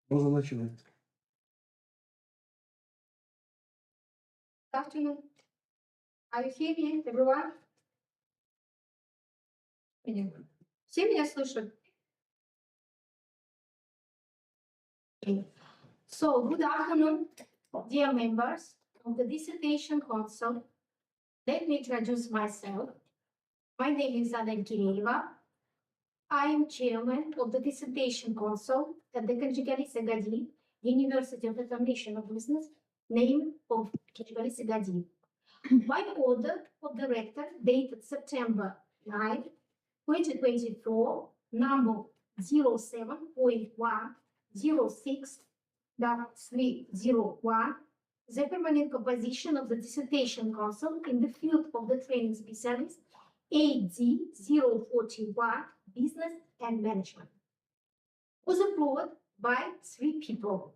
Можно начинать. Good afternoon. Are you hearing me, everyone? Все меня слышат? So, good afternoon, dear members of the Dissertation Council. Let me introduce myself. My name is Cabdеналиева. I am chairman of the Dissertation Council at the Cабденалиев Б.А. University of Information of Business, name of Cабденалиев. By order of the rector dated September 9, 2024, number 07.106.301, the permanent composition of the Dissertation Council in the field of the training specialist AD 041 Business and Management was approved by 3 people.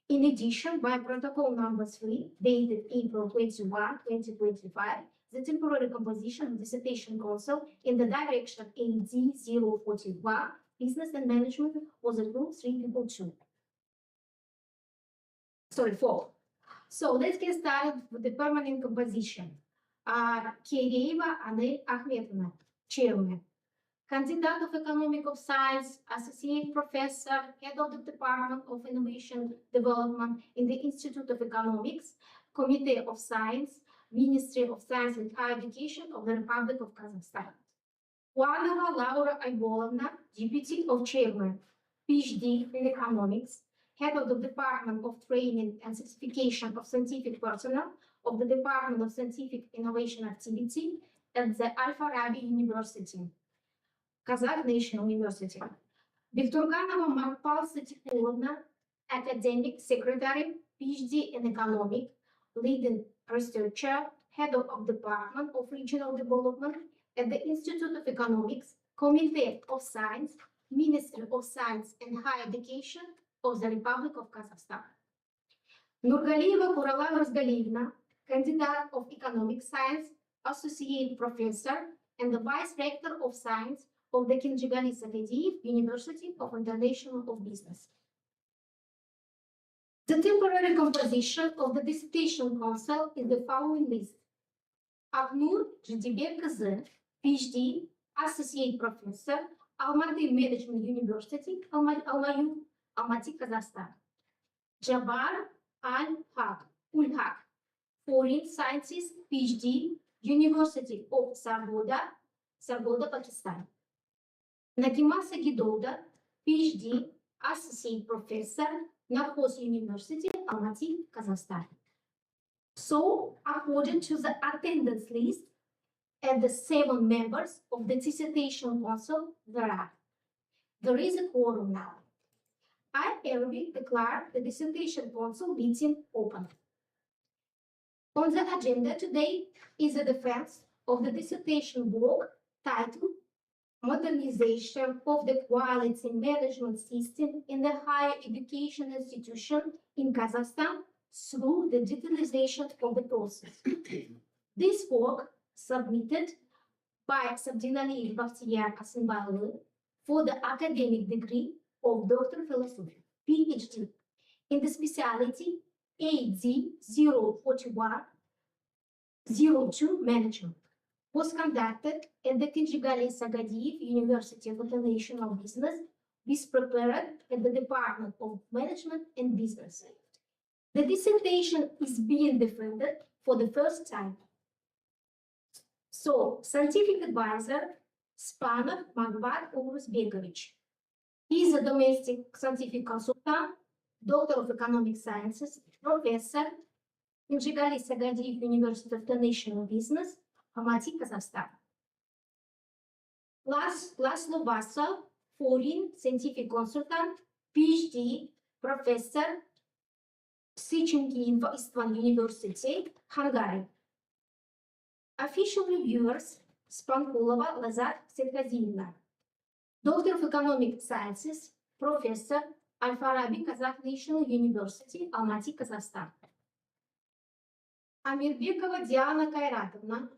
In addition, by protocol number 3, dated April 21, 2025, the temporary composition of the Dissertation Council in the direction AD 041 Business and Management was approved 3 people too. Sorry, 4. So let's get started with the permanent composition. Киреева Анель Ахметовна, chairman. Candidate of Economic of Science, Associate Professor, Head of the Department of Innovation Development in the Institute of Economics, Committee of Science, Ministry of Science and Higher Education of the Republic of Kazakhstan. Juanova Laura Aybolovna, Deputy of Chairman, PhD in Economics, Head of the Department of Training and Certification of Scientific Personnel of the Department of Scientific Innovation Activity at the Al-Farabi University. Kazakh National University. Викторганова Марпал Сатихуловна, Academic Secretary, PhD in Economics, Leading Researcher, Head of Department of Regional Development at the Institute of Economics, Committee of Science, Ministry of Science and Higher Education of the Republic of Kazakhstan. Nurgaliyeva Kurala Razgaliyevna, Candidate of Economic Science, Associate Professor, and the Vice Rector of Science of the Cабденалиев University of International of Business. The temporary composition of the Dissertation Council is the following list. Aknur Jidibek KZ, PhD, Associate Professor, Almaty Management University, Almaty, Kazakhstan. Jabar Al-Haq, Ulhaq, Foreign Sciences, PhD, University of Sargodha, Pakistan. Nakima Sagidouda, PhD, Associate Professor, Narcos University, Almaty, Kazakhstan. So, according to the attendance list and the 7 members of the Dissertation Council, there is a quorum now. I hereby declare the Dissertation Council meeting open. On the agenda today is a defense of the dissertation work titled Modernization of the Quality Management System in the Higher Education Institution in Kazakhstan through the digitalization of the process. This work, submitted by Cабденалиев Б.А. for the academic degree of Doctor of Philosophy, PhD, in the specialty AD 041-02 Management, was conducted at the Cабденалиев University of International Business, is prepared at the Department of Management and Business. The dissertation is being defended for the first time. So, scientific advisor Spanov Magbat Urusbegovich. He is a domestic scientific consultant, Doctor of Economic Sciences, Professor in Cабденалиев University of International Business, Almaty, Kazakhstan. Laszlo Vassal, Foreign Scientific Consultant, PhD, Professor, Sichenki Istvan University, Hungary. Official reviewers, Spankulova Lazat Sergazilna, Doctor of Economic Sciences, Professor, Al-Farabi Kazakh National University, Almaty, Kazakhstan. Amirbekova Diana Kayratovna.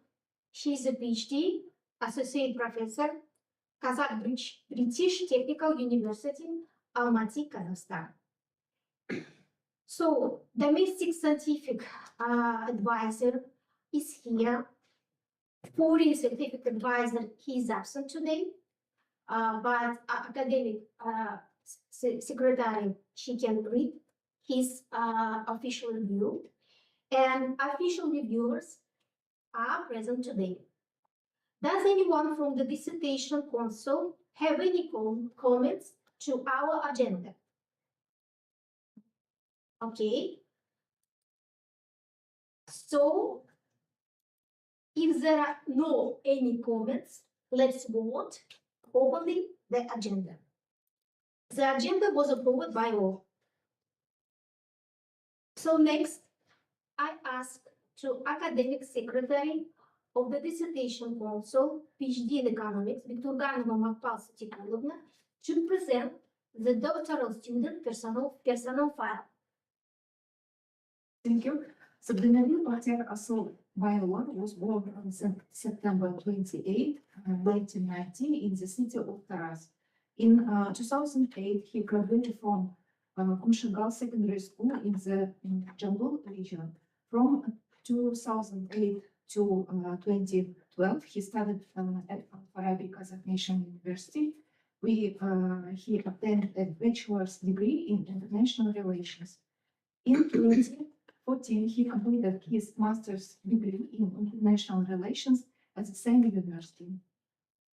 She is a PhD, Associate Professor, Kazakh British Technical University, Almaty, Kazakhstan. So domestic scientific advisor is here. Foreign scientific advisor, he is absent today, but academic secretary, she can read his official review, and official reviewers are present today. Does anyone from the dissertation council have any comments to our agenda? Okay. So if there are no any comments, let's vote openly the agenda. The agenda was approved by all. So next, I ask to academic secretary of the dissertation council, PhD in economics, Viktorganova Makpal Satipulovna, to present the doctoral student personal file. Thank you. Cабденалиев Б.А was born on September 28, 1990 in the city of Taraz. In 2008, he graduated from Kumshigal Secondary School in the Jambul region. From 2008 to 2012, he studied at Farabi Kazakh Nation University. He obtained a bachelor's degree in international relations. In 2014, he completed his master's degree in international relations at the same university.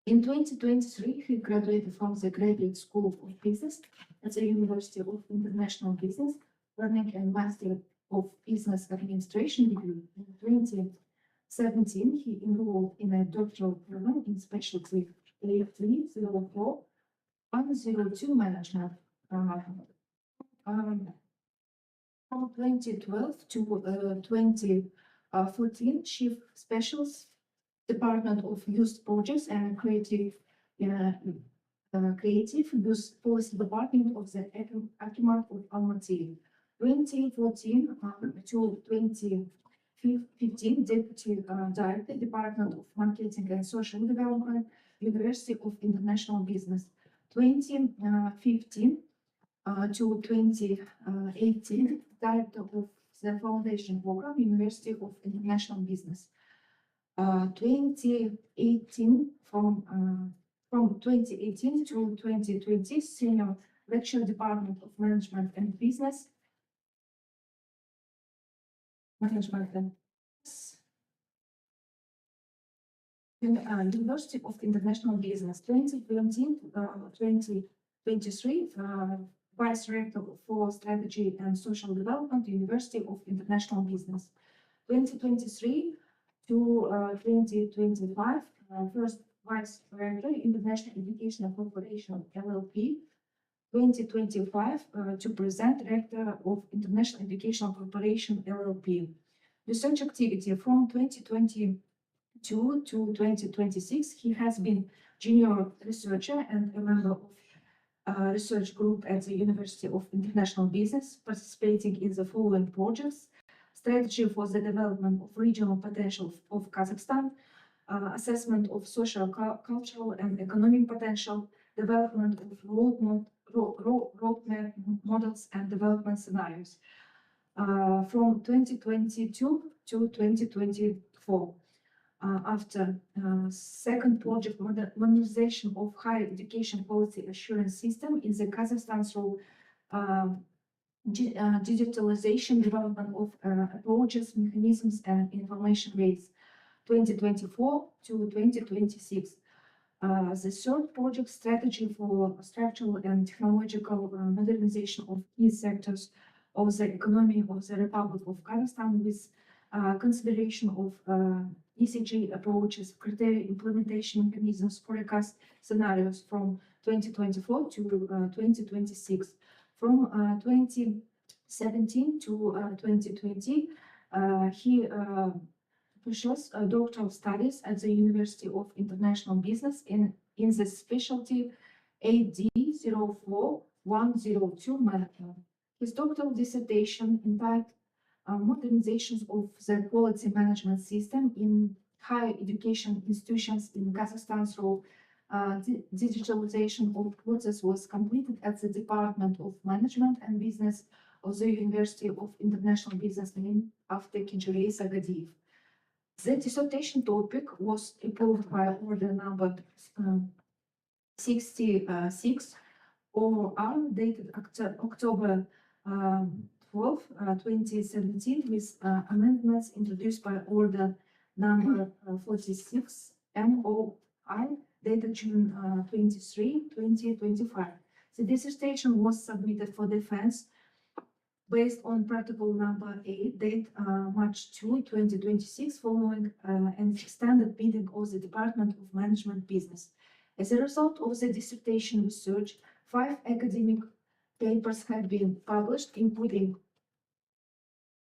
In 2023, he graduated from the Graduate School of Business at the University of International Business, earning a Master of Business Administration degree. In 2017, he enrolled in a doctoral program in specialty 304-102 management. From 2012 to 2014, Chief Specialist Department of Youth Projects and Creative Youth Policy Department of the Akimat of Almaty. 2014 to 2015, Deputy Director, Department of Marketing and Social Development, University of International Business. 2015 to 2018, Director of the Foundation Program, University of International Business. 2018 from 2018 to 2020, Senior Lecturer, Department of Management and Business. University of International Business. 2023, Vice Rector for Strategy and Social Development, University of International Business. 2023 to 2025, First Vice Rector, International Education Corporation, LLP. 2025 to present Rector of International Education Corporation, LLP. Research activity from 2022 to 2026, he has been junior researcher and a member of research group at the University of International Business, participating in the following projects: strategy for the development of regional potential of Kazakhstan, assessment of social, cultural, and economic potential, development of roadmap models and development scenarios. From 2022 to 2024. After second project, modernization of higher education policy assurance system in the Kazakhstan through digitalization, development of approaches, mechanisms, and information rates, 2024 to 2026. The third project, strategy for structural and technological modernization of key sectors of the economy of the Republic of Kazakhstan with consideration of ECG approaches, criteria, implementation mechanisms, forecast scenarios from 2024 to 2026. From 2017 to 2020, he pursues doctoral studies at the University of International Business in the specialty AD04-102 management. His doctoral dissertation entitled Modernizations of the Quality Management System in Higher Education Institutions in Kazakhstan through digitalization of process was completed at the Department of Management and Business of the University of International Business in Avtekincheri Sagadeev. The dissertation topic was approved by order number 66 OR dated October 12, 2017 with amendments introduced by order number 46 MOI dated June 23, 2025. The dissertation was submitted for defense based on protocol number 8, date March 2, 2026, following an extended meeting of the Department of Management Business. As a result of the dissertation research, 5 academic papers have been published, including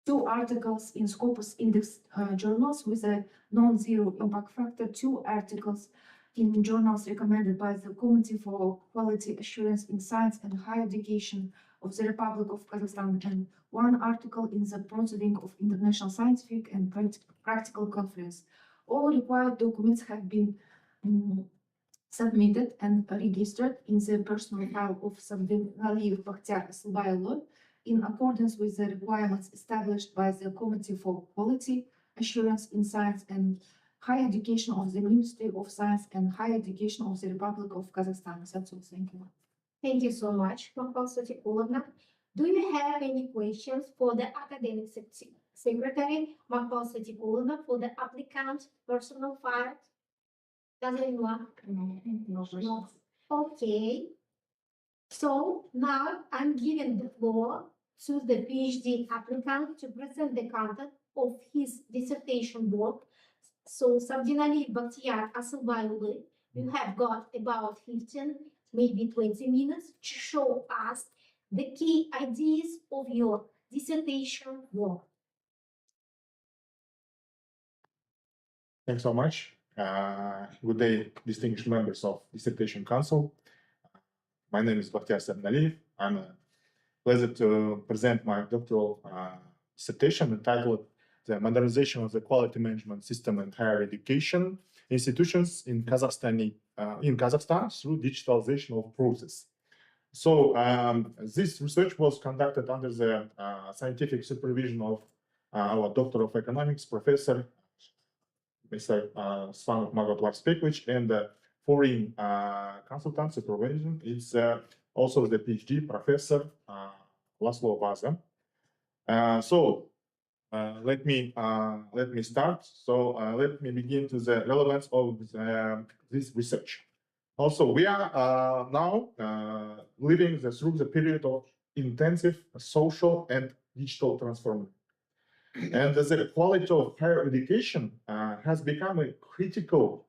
2 articles in Scopus Index journals with a non-zero impact factor, 2 articles in journals recommended by the Committee for Quality Assurance in Science and Higher Education of the Republic of Kazakhstan, and 1 article in the Proceeding of International Scientific and Practical Conference. All required documents have been submitted and registered in the personal file of Cabdеналиев Б.А. in accordance with the requirements established by the Committee for Quality Assurance in Science and Higher Education of the Ministry of Science and Higher Education of the Republic of Kazakhstan. That's all. Thank you. Thank you so much, Mahpal Satiqulovna. Do you have any questions for the academic secretary, Mahpal Satiqulovna, for the applicant personal file? Does anyone? No. Okay. So now I'm giving the floor to the PhD applicant to present the content of his dissertation work. So Cабденалиев Б.А. Asylbayoglu, you have got about 15, maybe 20 minutes to show us the key ideas of your dissertation work. Thanks so much. Good day, distinguished members of Dissertation Council. My name is Cabdеналиев. I'm pleased to present my doctoral dissertation entitled "The Modernization of the Quality Management System and Higher Education Institutions in Kazakhstan through Digitalization of Process." So this research was conducted under the scientific supervision of our Doctor of Economics, Professor Mr. Svanov Magot Varspekovich, and foreign consultant supervision is also the PhD Professor Laszlo Vaza. Let me start. Let me begin to the relevance of this research. Also, we are now living through the period of intensive social and digital transformation. And the quality of higher education has become a critical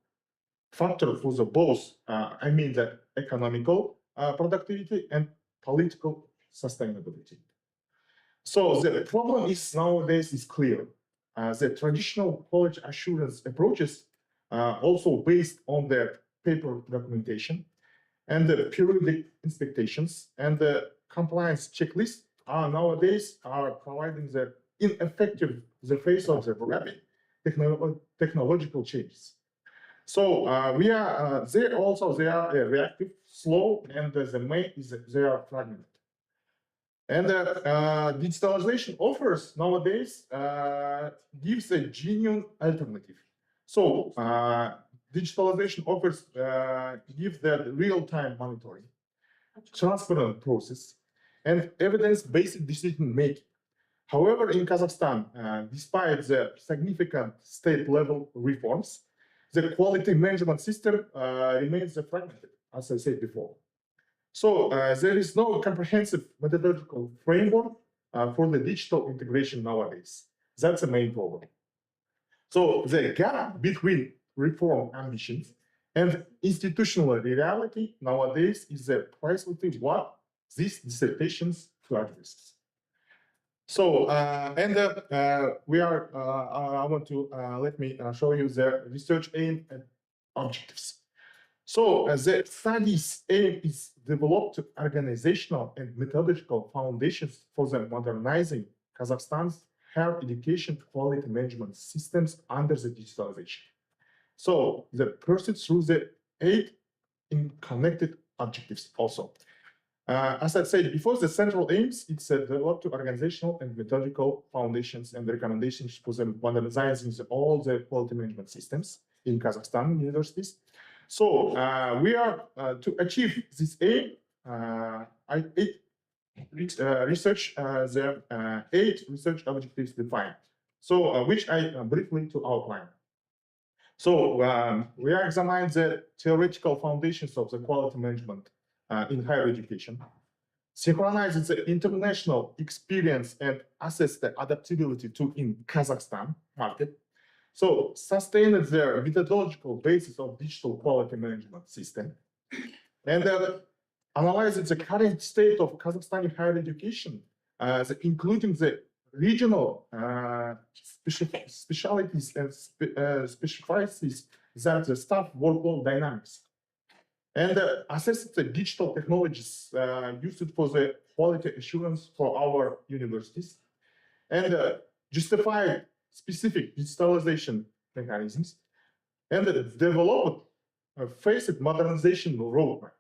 factor for the both, the economical productivity and political sustainability. So the problem is nowadays is clear. The traditional quality assurance approaches also based on the paper documentation and the periodic inspections and the compliance checklist nowadays are providing the ineffective the face of the rapid technological changes. So they are reactive, slow, and the main is they are fragmented. And digitalization offers nowadays gives a genuine alternative. So digitalization offers gives that real-time monitoring, transparent process, and evidence-based decision making. However, in Kazakhstan, despite the significant state-level reforms, the quality management system remains fragmented, as I said before. So there is no comprehensive methodological framework for the digital integration nowadays. That's the main problem. So the gap between reform ambitions and institutional reality nowadays is precisely what these dissertations address. So, let me show you the research aim and objectives. So, the study's aim is develop organizational and methodological foundations for the modernizing Kazakhstan's higher education quality management systems under the digitalization. So, the pursuit through the 8 connected objectives also. As I said before, the central aims, it's developed organizational and methodological foundations and recommendations for the modernizing all the quality management systems in Kazakhstan universities. So we are to achieve this aim. Research the 8 research objectives defined. So which I briefly to outline. So we are examining the theoretical foundations of the quality management in higher education, synchronize the international experience and assess the adaptability to in Kazakhstan market. So sustain the methodological basis of digital quality management system, and analyze the current state of Kazakhstani higher education, including the regional specialities and specificities that the staff workload dynamics, and assess the digital technologies used for the quality assurance for our universities, and justify specific digitalization mechanisms, and develop a phased modernization roadmap.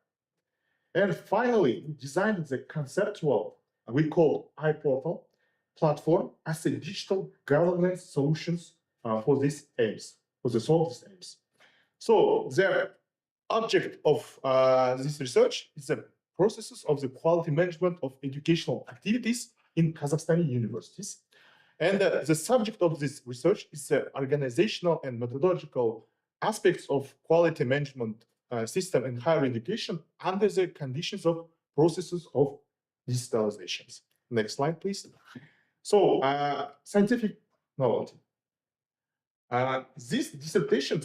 And finally, designed the conceptual, we call iPortal platform as a digital governance solutions for these aims, for the solve these aims. So the object of this research is the processes of the quality management of educational activities in Kazakhstani universities. And the subject of this research is the organizational and methodological aspects of quality management system in higher education under the conditions of processes of digitalizations. Next slide, please. So scientific novelty. This dissertation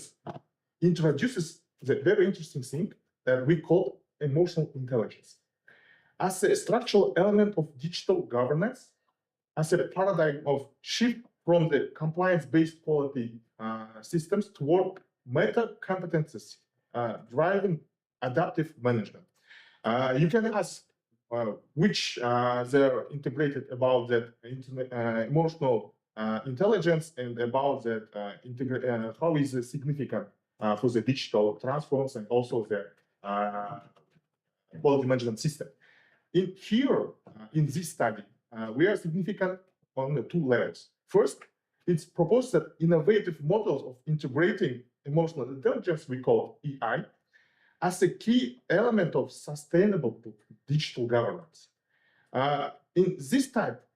introduces the very interesting thing that we call emotional intelligence as a structural element of digital governance, as a paradigm of shift from the compliance-based quality systems toward meta competences driving adaptive management. You can ask which they're integrated about that emotional intelligence and about that how is it significant for the digital transforms and also the quality management system. In here, in this study, we are significant on the 2 levels. First, it's proposed that innovative models of integrating emotional intelligence, we call EI, as a key element of sustainable digital governance. In this type,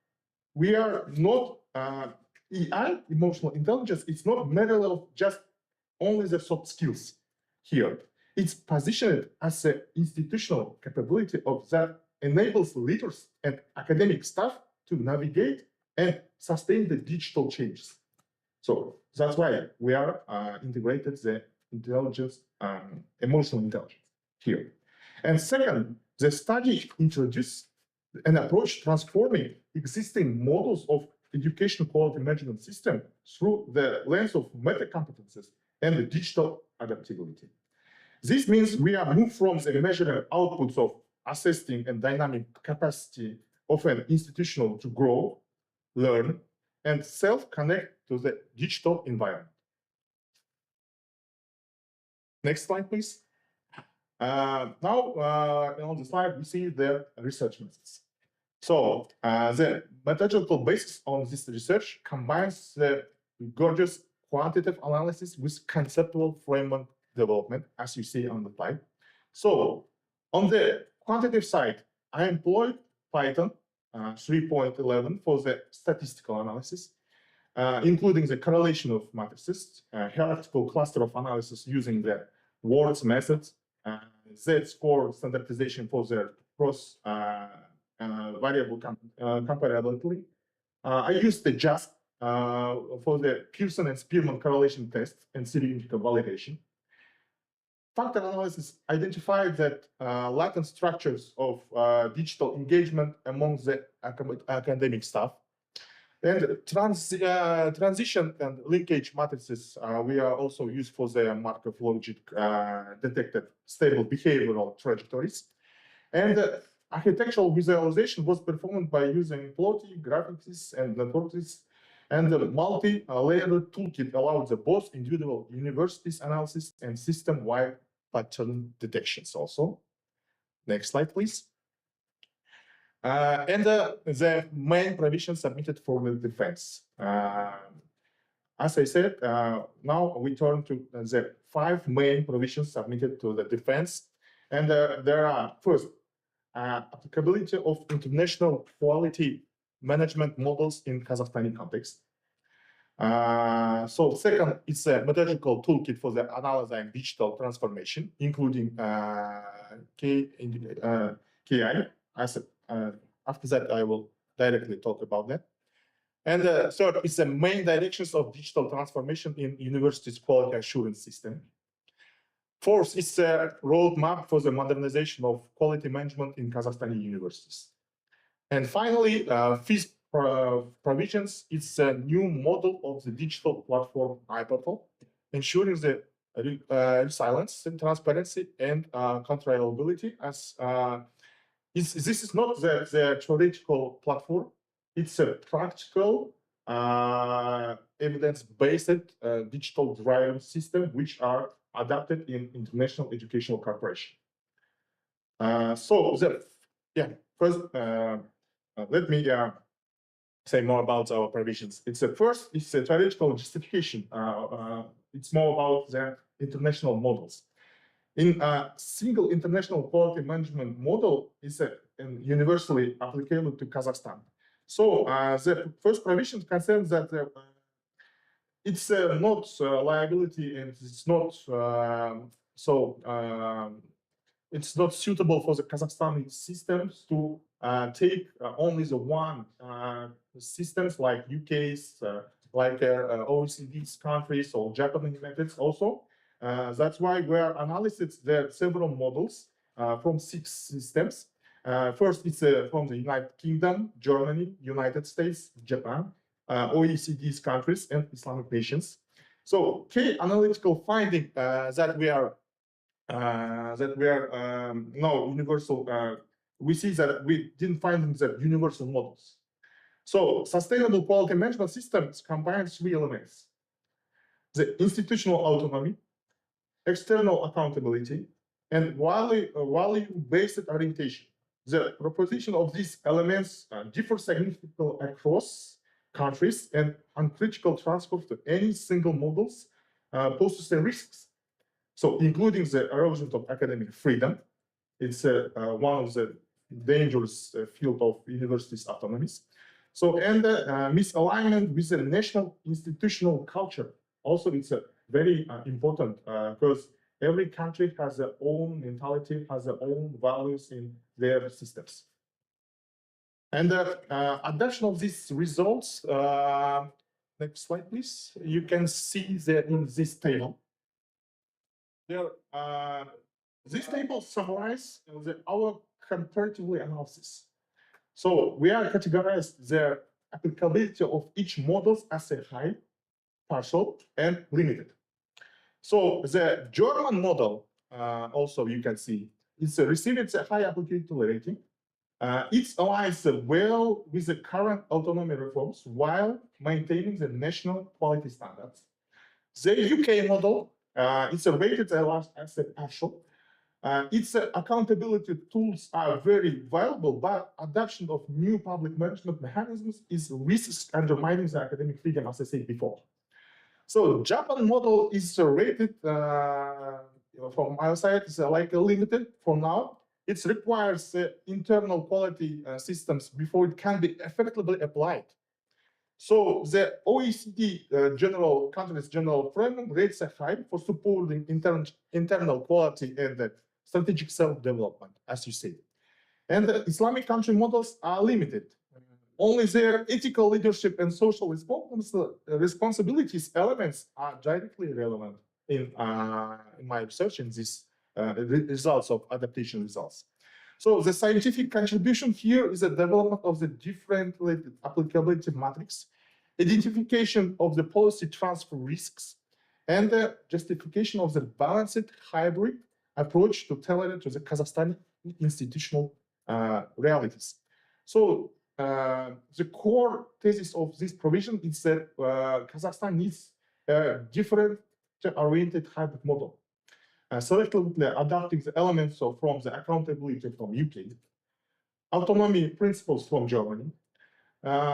we are not EI, emotional intelligence, it's not matter of just only the soft skills here. It's positioned as an institutional capability of that enables leaders and academic staff to navigate and sustain the digital changes. So that's why we are integrated the intelligence, emotional intelligence here. And second, the study introduced an approach transforming existing models of education quality management system through the lens of meta competences and the digital adaptability. This means we are moved from the measuring outputs of assessing and dynamic capacity of an institutional to grow, learn, and self-connect to the digital environment. Next slide, please. Now, on the slide, we see the research methods. So the methodological basis on this research combines the gorgeous quantitative analysis with conceptual framework development, as you see on the slide. So on the quantitative side, I employed Python 3.11 for the statistical analysis, including the correlation of matrices, hierarchical cluster of analysis using the words methods, Z-score standardization for the cross variable comparability. I used the JASP for the Pearson and Spearman correlation test and theoretical validation. Factor analysis identified that latent structures of digital engagement among the academic staff. And transition and linkage matrices we are also used for the Markov logic detected stable behavioral trajectories. And architectural visualization was performed by using plotting, graphics, and networks. And the multi-layered toolkit allowed the both individual universities analysis and system-wide pattern detections also. Next slide, please. And the main provision submitted for the defense. As I said, now we turn to the 5 main provisions submitted to the defense. And there are, first, applicability of international quality management models in Kazakhstani context. So second, it's a methodological toolkit for the analyzing digital transformation, including KI. After that, I will directly talk about that. And third, it's the main directions of digital transformation in universities' quality assurance system. Fourth, it's a roadmap for the modernization of quality management in Kazakhstani universities. And finally, fifth provisions, it's a new model of the digital platform iPortal, ensuring the resilience and transparency and controllability. As this is not the theoretical platform, it's a practical, evidence-based digital driver system which are adapted in international educational cooperation. First, let me say more about our provisions. It's a theoretical justification. It's more about the international models. In a single international quality management model is universally applicable to Kazakhstan. So the first provision concerns that it's not liability and it's not it's not suitable for the Kazakhstani systems to take only the one systems like UK's, like OECD's countries or Japanese methods also. That's why we are analyzing the several models from 6 systems. First, it's from the United Kingdom, Germany, United States, Japan, OECD's countries, and Islamic nations. So, key analytical finding that we are no universal. We see that we didn't find the universal models. So, sustainable quality management systems combine 3 elements: the institutional autonomy, external accountability, and value-based orientation. The proposition of these elements differs significantly across countries, and uncritical transfer to any single models poses the risks. So, including the erosion of academic freedom, it's one of the dangerous field of universities' autonomies. So, and misalignment with the national institutional culture. Also, it's very important because every country has their own mentality, has their own values in their systems. And adoption of these results, next slide, please. You can see that in this table. This table summarizes our comparatively analysis. So we are categorized the applicability of each model as a high, partial, and limited. So the German model, also you can see, it's receiving a high applicability rating. It aligns well with the current autonomy reforms while maintaining the national quality standards. The UK model, it's rated as a partial. Its accountability tools are very valuable, but adoption of new public management mechanisms is risks undermining the academic freedom, as I said before. So Japan model is rated from our side, it's like a limited for now. It requires internal quality systems before it can be effectively applied. So the OECD countries general framework rates a high for supporting internal quality and strategic self-development, as you said. And the Islamic country models are limited. Only their ethical leadership and social responsibilities elements are directly relevant in my research in these results of adaptation results. So the scientific contribution here is the development of the different applicability matrix, identification of the policy transfer risks, and the justification of the balanced hybrid approach to tailor to the Kazakhstani institutional realities. So the core thesis of this provision is that Kazakhstan needs a different oriented hybrid model, selectively adapting the elements from the accountability from UK, autonomy principles from Germany,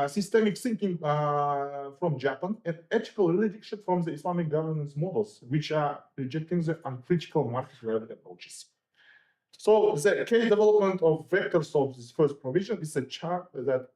systemic thinking from Japan, and ethical leadership from the Islamic governance models, which are rejecting the uncritical market-related approaches. So the key development of vectors of this first provision is a chart that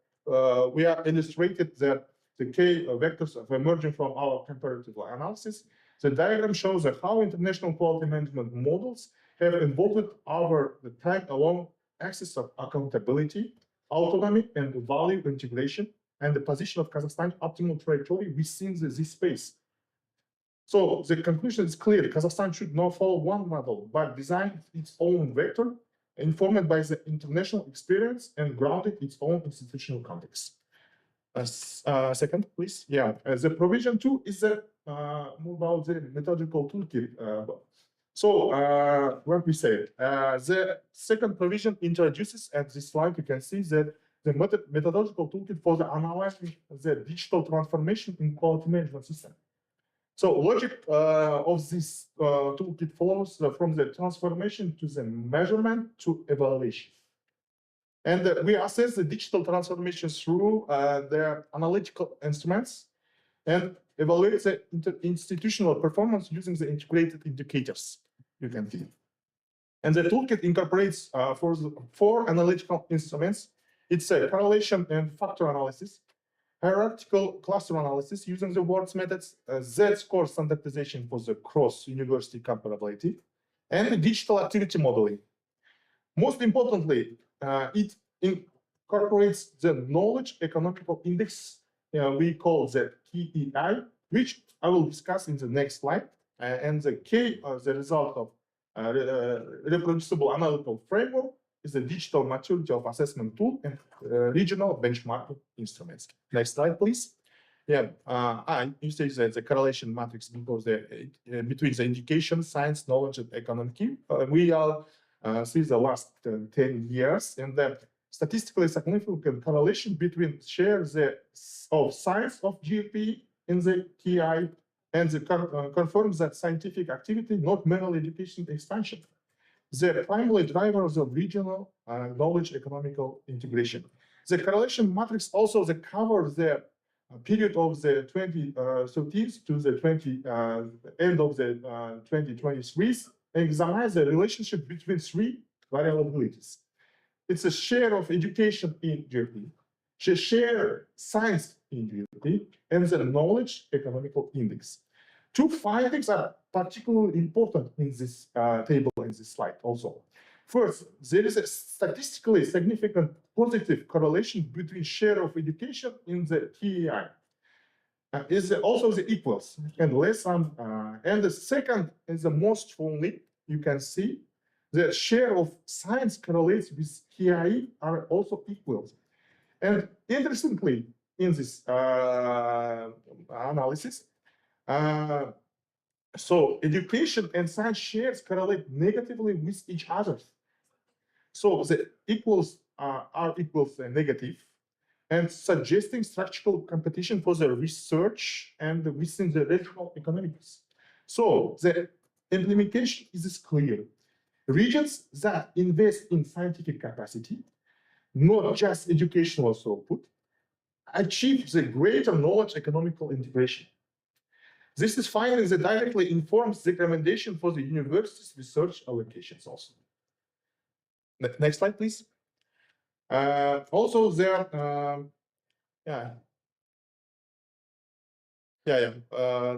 we are illustrated that the key vectors are emerging from our comparative analysis. The diagram shows that how international quality management models have evolved over the time along axis of accountability, autonomy, and value integration, and the position of Kazakhstan's optimal trajectory within this space. So the conclusion is clear. Kazakhstan should not follow one model, but design its own vector, informed by the international experience and grounded its own institutional context. Second, please. Yeah, the provision 2 is more about the methodological toolkit. What we say, the second provision introduces, at this slide, you can see that the methodological toolkit for the analyzing the digital transformation in quality management system. So logic of this toolkit follows from the transformation to the measurement to evaluation. And we assess the digital transformation through the analytical instruments and evaluate the institutional performance using the integrated indicators you can see. And the toolkit incorporates four analytical instruments. It's a correlation and factor analysis, hierarchical cluster analysis using the WORDS methods, Z-score standardization for the cross-university comparability, and the digital activity modeling. Most importantly, it incorporates the knowledge economical index we call the KEI, which I will discuss in the next slide. And the K, the result of reproducible analytical framework, is the digital maturity of assessment tool and regional benchmarking instruments. Next slide, please. Yeah, I use the correlation matrix because between the indication, science, knowledge, and economic. We are see the last 10 years, and the statistically significant correlation between shares of science of GFP in the TI and confirms that scientific activity, not merely education expansion, the primary drivers of regional knowledge economical integration. The correlation matrix also covers the period of the 2013 to the end of the 2023, and examines the relationship between three variabilities. It's a share of education in GDP, share science in GDP, and the knowledge economical index. Two findings are particularly important in this table in this slide also. First, there is a statistically significant positive correlation between share of education in the TEI. Is also the equals and less than, and the second is the most strongly, you can see the share of science correlates with TI are also equals. And interestingly, in this analysis, so education and science shares correlate negatively with each other. So the equals are equals negative, and suggesting structural competition for the research and within the regional economics. So the implementation is clear. Regions that invest in scientific capacity, not just educational throughput, achieve the greater knowledge economical integration. This is finding that directly informs the recommendation for the university's research allocations also. Next slide, please. Also there,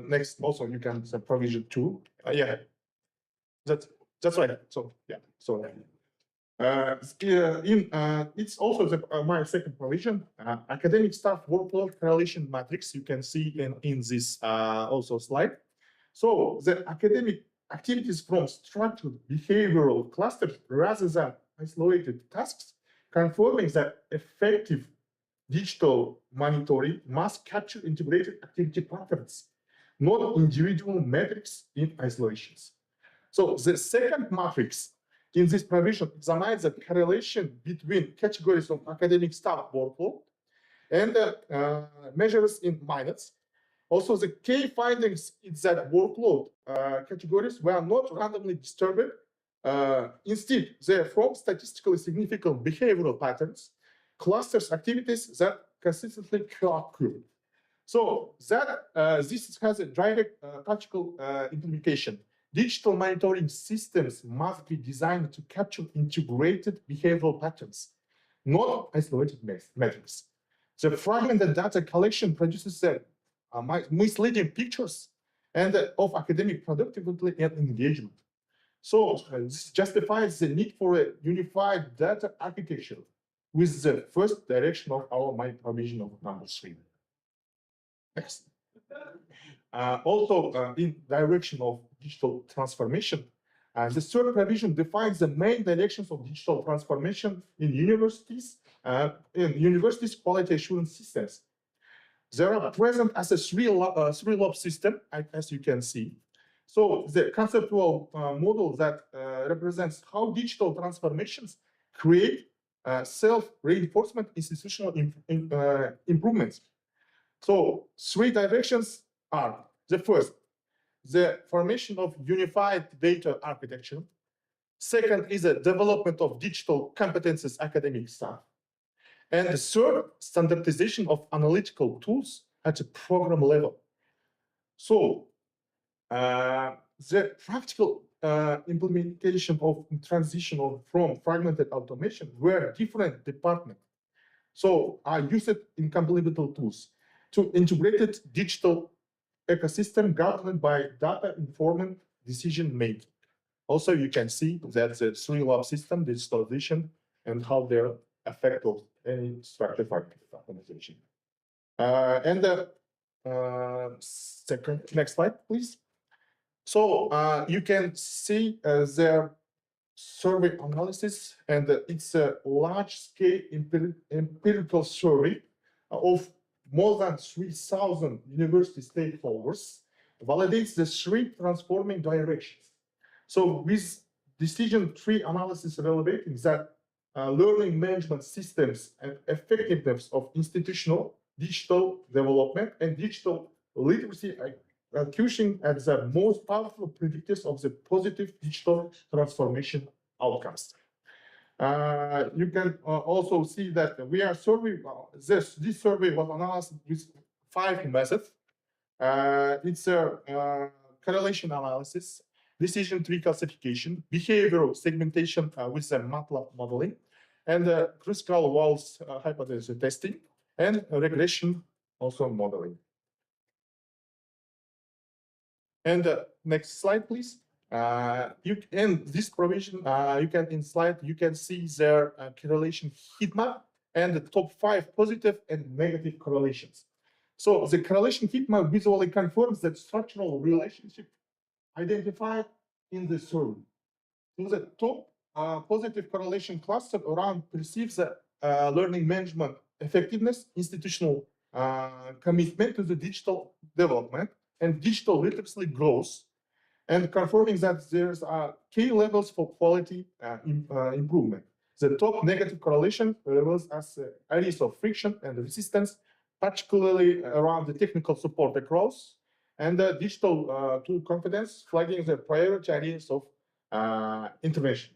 next also you can provision 2. That's right. So yeah, so it's also my second provision, academic staff workload correlation matrix. You can see in this also slide. So the academic activities from structured behavioral clusters rather than isolated tasks, confirming that effective digital monitoring must capture integrated activity patterns, not individual metrics in isolations. So the second matrix in this provision examines the correlation between categories of academic staff workload and measures in minutes. Also, the key findings is that workload categories were not randomly disturbed Instead, they form statistically significant behavioral patterns, clusters activities that consistently occur. So that this has a direct practical implication. Digital monitoring systems must be designed to capture integrated behavioral patterns, not isolated metrics. The fragmented data collection produces misleading pictures and of academic productivity and engagement. So this justifies the need for a unified data architecture with the first direction of our provision of number 3. Next. Also, in direction of digital transformation, the third provision defines the main directions of digital transformation in universities quality assurance systems. They are present as a three-lob system, as you can see. So the conceptual model that represents how digital transformations create self-reinforcement institutional improvements. So 3 directions are: the first, the formation of unified data architecture. Second is the development of digital competences academic staff. And the third, standardization of analytical tools at a program level. So the practical implementation of transition from fragmented automation were different departments. So I use it in complementary tools to integrated digital ecosystem governed by data-informed decision making. Also, you can see that the 3-lob system, digitalization, and how they're effective any structured organization. And the second, next slide, please. So you can see their survey analysis, and it's a large-scale empirical survey of more than 3,000 university stakeholders, validates the 3 transforming directions. So with decision tree analysis relevating that learning management systems and effectiveness of institutional digital development and digital literacy accusing as the most powerful predictors of the positive digital transformation outcomes. You can also see that we are surveying, this survey was analyzed with 5 methods. It's a correlation analysis, decision tree classification, behavioral segmentation with the MATLAB modeling, and critical walls hypothesis testing, and regression also modeling. And next slide, please. In this provision, you can in slide you can see their correlation heat map and the top 5 positive and negative correlations. So the correlation heat map visually confirms that structural relationship identified in the survey. So the top positive correlation cluster around perceives the learning management effectiveness, institutional commitment to the digital development, and digital literacy growth, and confirming that there's key levels for quality improvement. The top negative correlation reveals as areas of friction and resistance, particularly around the technical support across, and digital tool confidence, flagging the priority areas of intervention.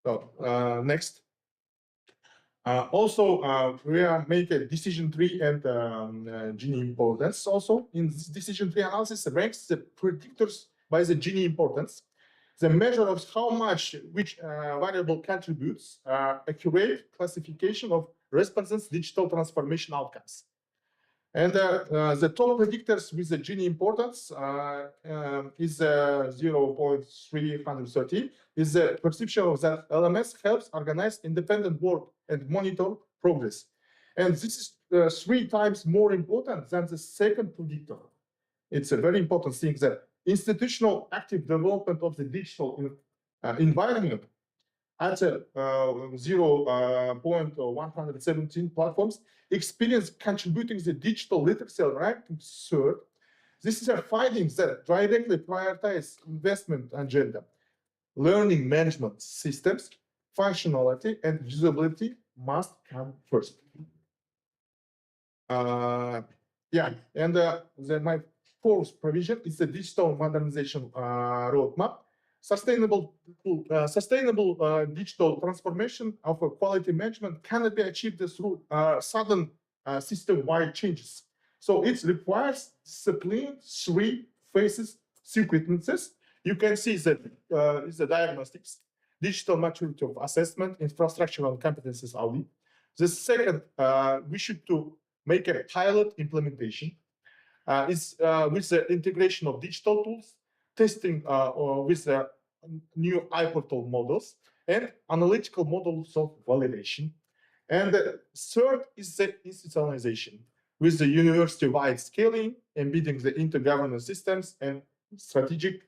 So next. Also, we are making a decision tree and Gini importance. Also, in this decision tree analysis, ranks the predictors by the Gini importance. The measure of how much which variable contributes accurate classification of responses digital transformation outcomes. And the top predictors with the Gini importance is 0.313, is the perception of that LMS helps organize independent work and monitor progress. And this is 3 times more important than the second predictor. It's a very important thing that institutional active development of the digital environment at 0.117 platforms experience contributing the digital literacy ranking 3rd. This is a findings that directly prioritize investment agenda. Learning management systems, functionality, and usability must come first. Yeah, and my 4th provision is the digital modernization roadmap. sustainable digital transformation of a quality management cannot be achieved through sudden system-wide changes. So it requires discipline, 3 phases, sequences. You can see that is the diagnostics, digital maturity of assessment, infrastructural competencies audit. The second, we should to make a pilot implementation is with the integration of digital tools, testing with the new iPortal models, and analytical models of validation. And the third is the institutionalization with the university-wide scaling, embedding the intergovernance systems, and strategic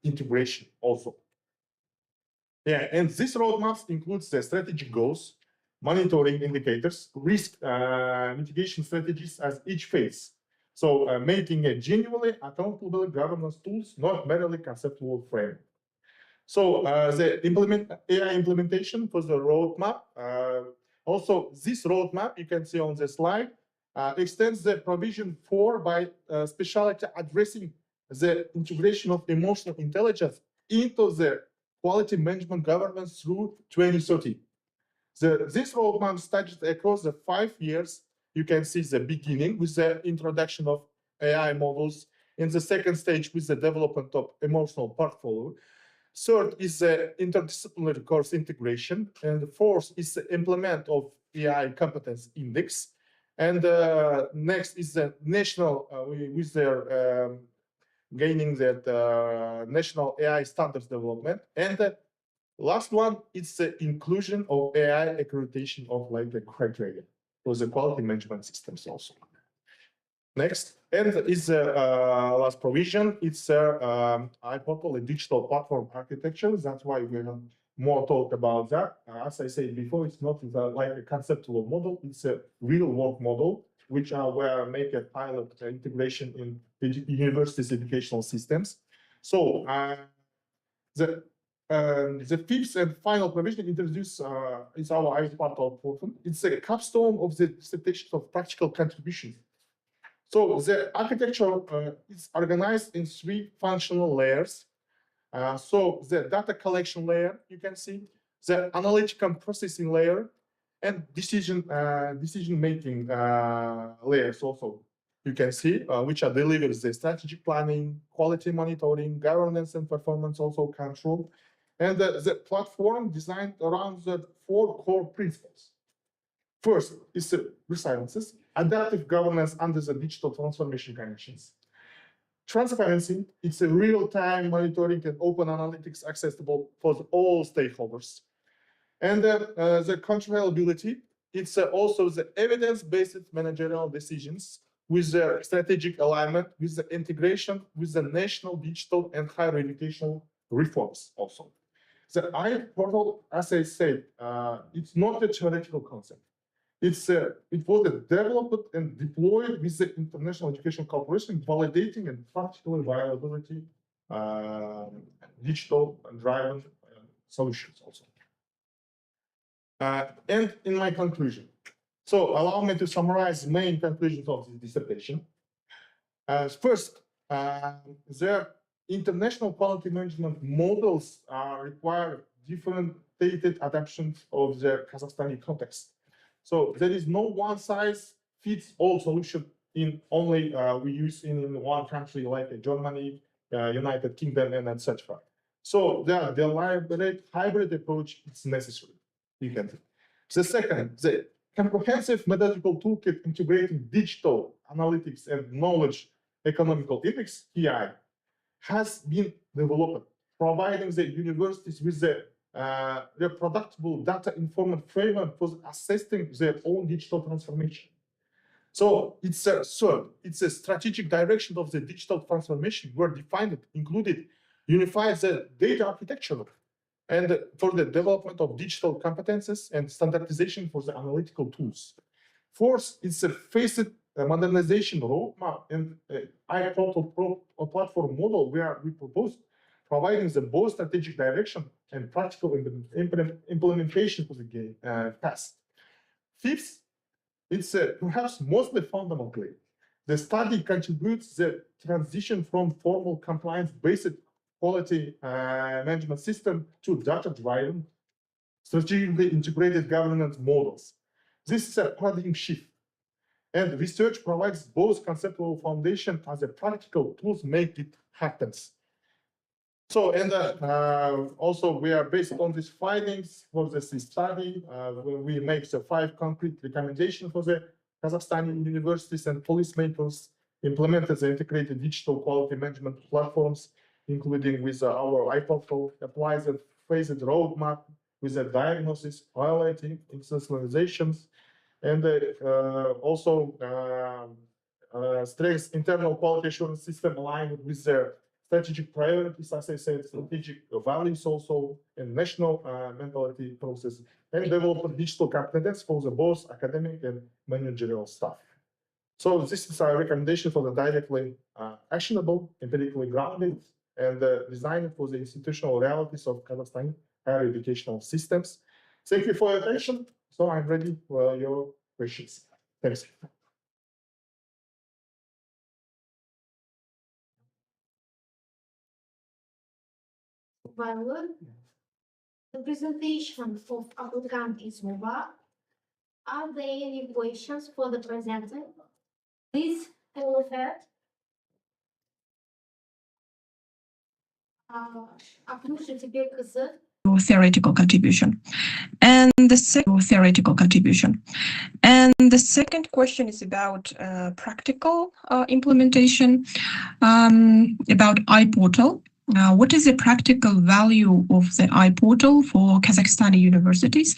integration also. Yeah, and this roadmap includes the strategic goals, monitoring indicators, risk mitigation strategies as each phase. So making a genuinely accountable governance tools, not merely conceptual frame. So the AI implementation for the roadmap. Also, this roadmap you can see on the slide extends the provision 4 by specialty addressing the integration of emotional intelligence into the quality management governance through 2030. This roadmap studies across the 5 years. You can see the beginning with the introduction of AI models. In the second stage with the development of emotional portfolio. Third is the interdisciplinary course integration. And the fourth is the implement of AI competence index. And next is the national, with their gaining that national AI standards development. And the last one is the inclusion of AI accreditation of like the criteria for the quality management systems also. Next, and is the last provision. It's iPortal, a digital platform architecture. That's why we have more talk about that. As I said before, it's not like a conceptual model. It's a real work model, which where make a pilot integration in the university's educational systems. So the fifth and final provision introduced is our iPortal portal. It's a capstone of the dissertation of practical contributions. So the architecture is organized in 3 functional layers. So the data collection layer, you can see, the analytical processing layer, and decision-making layers also. You can see which are delivers the strategic planning, quality monitoring, governance and performance also control. And the platform designed around the 4 core principles. First is the resiliences, adaptive governance under the digital transformation conditions. Transparency, it's a real-time monitoring and open analytics accessible for all stakeholders. And the controllability, it's also the evidence-based managerial decisions with the strategic alignment, with the integration with the national digital and higher educational reforms also. The iPortal, as I said, it's not a theoretical concept. It was developed and deployed with the International Education Corporation, validating and practical viability digital driven solutions also. And in my conclusion, so allow me to summarize main conclusions of this dissertation. First, their international quality management models require differentiated adaptations of the Kazakhstani context. So there is no one-size-fits-all solution in only we use in one country like Germany, United Kingdom, and etc. So the deliberate hybrid approach is necessary. You can see. The second, the comprehensive methodological toolkit integrating digital analytics and knowledge economical ethics (TI) has been developed, providing the universities with the reproducible data-informed framework for assessing their own digital transformation. So it's a strategic direction of the digital transformation were defined, included, unified the data architecture, and for the development of digital competences and standardization for the analytical tools. Fourth, it's a phased modernization roadmap and iPortal platform model where we propose providing the both strategic direction and practical implementation for the task. Fifth, it's perhaps mostly fundamentally, the study contributes the transition from formal compliance-based quality management system to data-driven, strategically integrated governance models. This is a paradigm shift, and research provides both conceptual foundation as a practical tools make it happen. So, and also we are based on these findings for this study, we make the 5 concrete recommendations for the Kazakhstani universities and policymakers implemented the integrated digital quality management platforms, including with our iPortal, applies a phased roadmap with a diagnosis, highlighting institutionalizations, and also strengths internal quality assurance system aligned with their strategic priorities, as I said, strategic values also, and national mentality process, and develop digital competence for the both academic and managerial staff. So this is our recommendation for the directly actionable, empirically grounded, and designed for the institutional realities of Kazakhstan higher educational systems. Thank you for your attention. So I'm ready for your questions. Thanks. Well, the presentation of applicant is over. Are there any questions for the presenter? Please go ahead. Aknur Jitibek-kızı. Theoretical contribution. And the second question is about practical implementation, about iPortal. What is the practical value of the iPortal for Kazakhstani universities,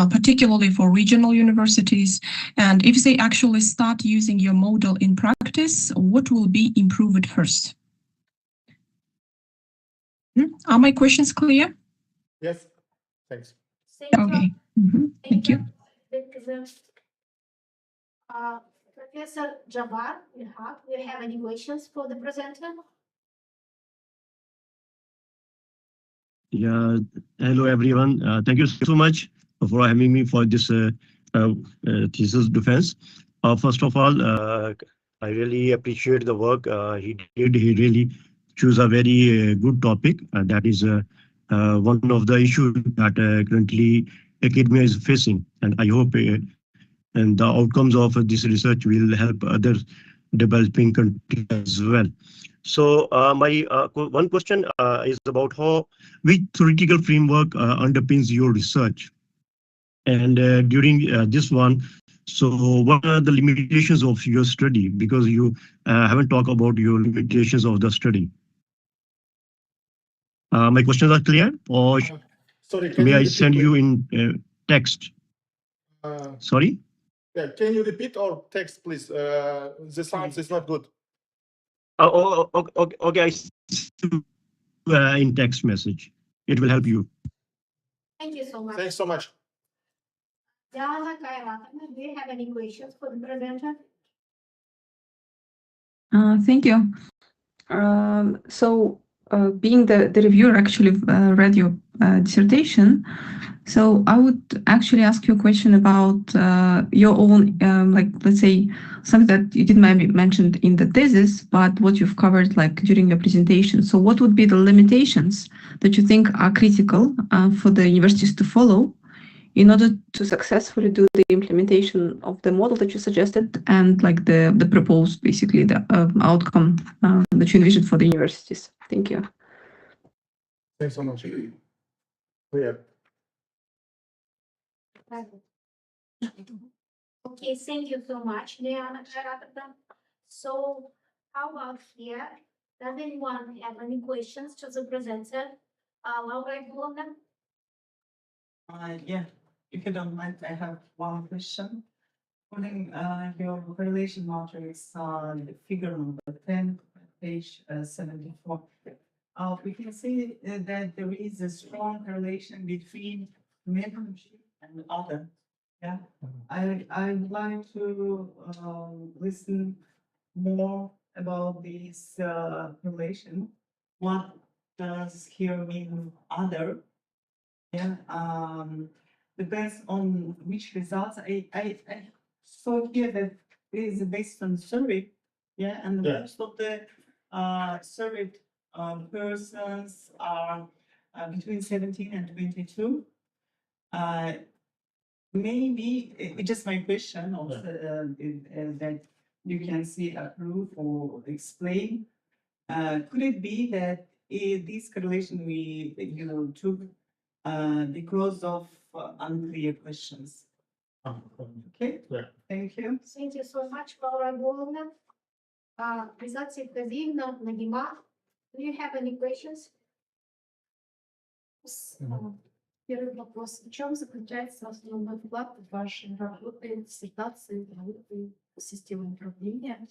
particularly for regional universities? And if they actually start using your model in practice, what will be improved first? Are my questions clear? Yes, thanks. Okay. Thank you. Professor Jabbar, do you have any questions for the presenter? Yeah, hello everyone. Thank you so much for having me for this thesis defense. First of all, I really appreciate the work he did. He really chose a very good topic. That is one of the issues that currently academia is facing. And I hope and the outcomes of this research will help other developing countries as well. So my one question is about which theoretical framework underpins your research? And during this one, so what are the limitations of your study? Because you haven't talked about your limitations of the study. My questions are clear, or sorry, may I send you in text? Sorry? Yeah, can you repeat or text, please? The sound is not good. Okay, I see in text message. It will help you. Thank you so much. Thanks so much. Diana Kairatana, do you have any questions for the presenter? Thank you. Being the reviewer actually read your dissertation, so I would actually ask you a question about your own, like, let's say, something that you didn't maybe mention in the thesis, but what you've covered like during your presentation. So what would be the limitations that you think are critical for the universities to follow in order to successfully do the implementation of the model that you suggested and like the proposed, basically, the outcome that you envisioned for the universities? Thank you. Thanks so much. Clear. Okay, thank you so much, Diana Kairatana. So how about here? Does anyone have any questions to the presenter? Laura Ivanovna? Yeah, if you don't mind, I have one question. Putting your correlation matrix on the figure number 10, page 74. We can see that there is a strong correlation between membership and other. Yeah, I would like to listen more about this relation. What does here mean other? Yeah, depends on which results. I saw here that it is based on survey. Yeah, and Yeah. most of the surveyed persons are between 17 and 22. Maybe it's just my question also that you can see approve or explain. Could it be that this correlation we took because of unclear questions? Okay, Yeah. thank you. Thank you so much, Laura Bolovna. Презентация Казимна, Нагима. Do you have any questions? Первый вопрос. В чем заключается основной вклад в вашей работы, диссертации, работы системы управления?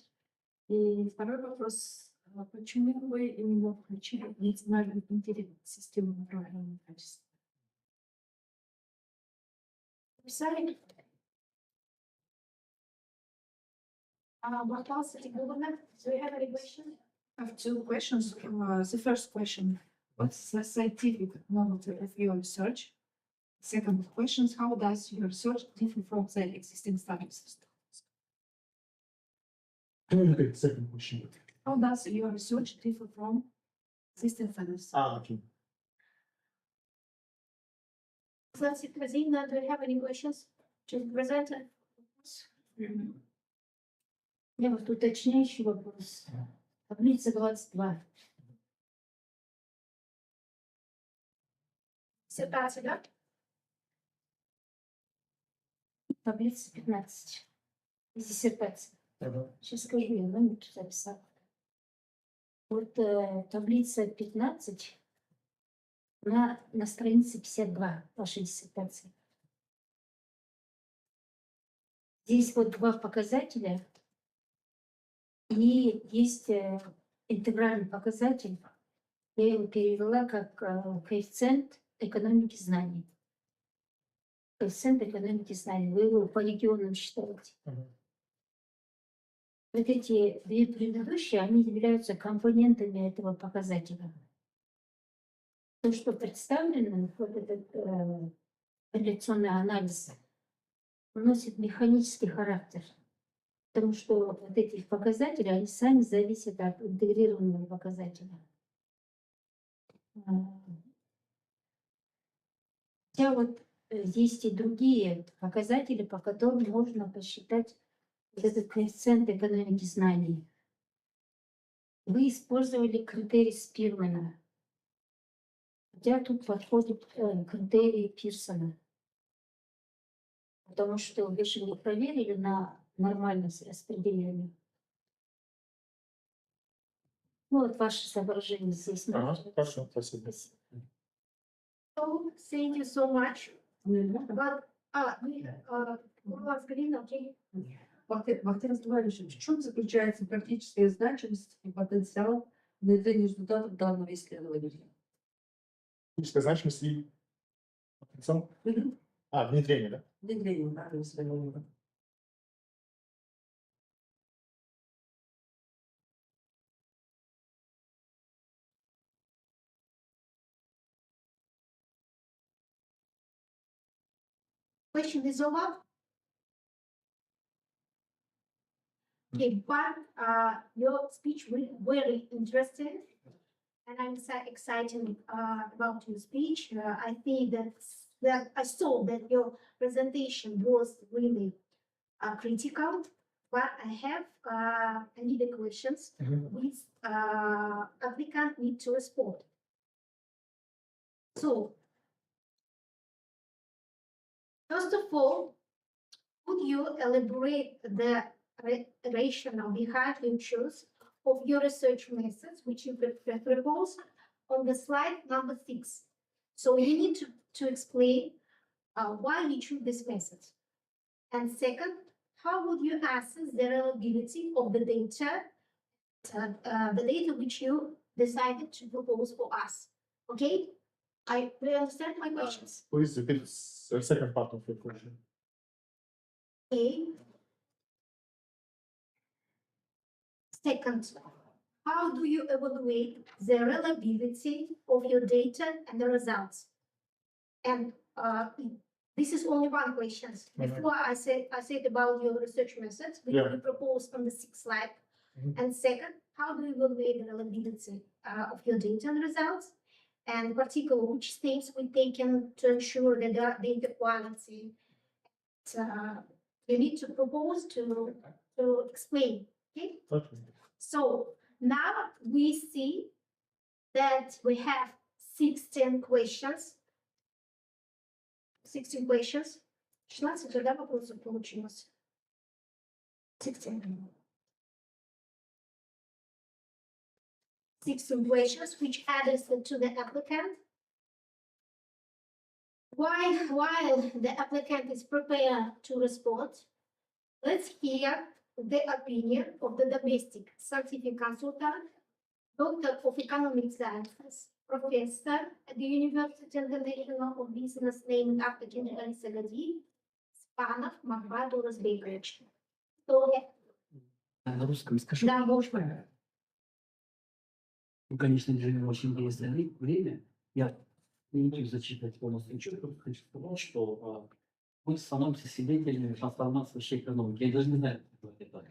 И второй вопрос. Почему вы именно включили национальный интерес в систему управления качеством? Писали? Бахталса Тигуловна, do you have any questions? I have two questions. The first question, what's the scientific novelty of your research? Second question, how does your research differ from the existing studies? Can you repeat the second question? How does your research differ from existing studies? Okay. Презентация Казимна, do you have any questions? Just present. Я вот уточняющий вопрос. Таблица 22. Диссертация, да? Таблица 15. Диссертация. Сейчас скажу, я номер записала. Вот таблица 15 на странице 52 вашей диссертации. Здесь вот два показателя. И есть интегральный показатель. Я его перевела как коэффициент экономики знаний. Коэффициент экономики знаний. Вы его по регионам считаете. Вот эти две предыдущие, они являются компонентами этого показателя. То, что представлено, вот этот корреляционный анализ, носит механический характер. Потому что вот эти показатели, они сами зависят от интегрированного показателя. Хотя вот есть и другие показатели, по которым можно посчитать вот этот коэффициент экономики знаний. Вы использовали критерий Спирмана. Хотя тут подходит критерий Пирсона. Потому что вы же не проверили на нормальность распределения. Ну, вот ваше соображение здесь. Хорошо, спасибо. So, thank you so much. But, окей. Вахтанг Иванович, в чем заключается практическая значимость и потенциал внедрения результатов данного исследования? Физическая значимость и потенциал? Внедрение, да? Внедрение данного исследования. Question is over. Okay, but your speech was very interesting, and I'm so excited about your speech. I think that I saw that your presentation was really critical, but I have any questions which applicant need to respond. So, first of all, could you elaborate the rationale behind your choice of your research methods, which you propose on the slide number 6? So you need to explain why you choose this method. And second, how would you assess the reliability of the data which you decided to propose for us? Okay? Do you understand my questions? Please repeat the second part of your question. Okay. Second, how do you evaluate the reliability of your data and the results? And this is only one question. Before I said about your research methods, which you proposed on the 6th slide. And second, how do you evaluate the reliability of your data and results, and particularly which steps were taken to ensure the data quality. You need to propose to explain. Okay. So now we see that we have 16 questions. 16 questions. 16 да, вопросов получилось. 16 questions which addressed to the applicant. While the applicant is prepared to respond, let's hear the opinion of the domestic scientific consultant, Doctor of Economic Sciences, Professor at the University International of Business named after General Sagadi, Spanov Mahbad Urazbекович. Go ahead. На русском скажу. Да, можно. Мы, конечно, живем в очень интересное время. Я не буду зачитывать полностью отчет, просто хочу сказать, что мы становимся свидетелями трансформации всей экономики. Я даже не знаю, как это так.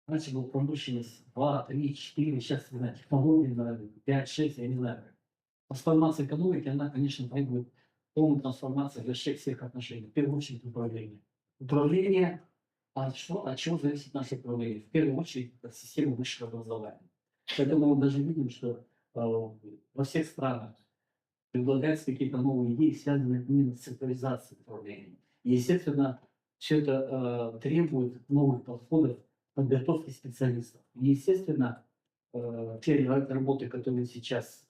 Раньше была промышленность 2, 3, 4, сейчас, не знаю, технологии, наверное, 5, 6, я не знаю. Трансформация экономики, она, конечно, требует полной трансформации для всех отношений. В первую очередь управление. Управление, от чего зависит наше управление? В первую очередь от системы высшего образования. Поэтому мы даже видим, что во всех странах предлагаются какие-то новые идеи, связанные именно с цифровизацией управления. И, естественно, все это требует новых подходов подготовки специалистов. И, естественно, те работы, которые сейчас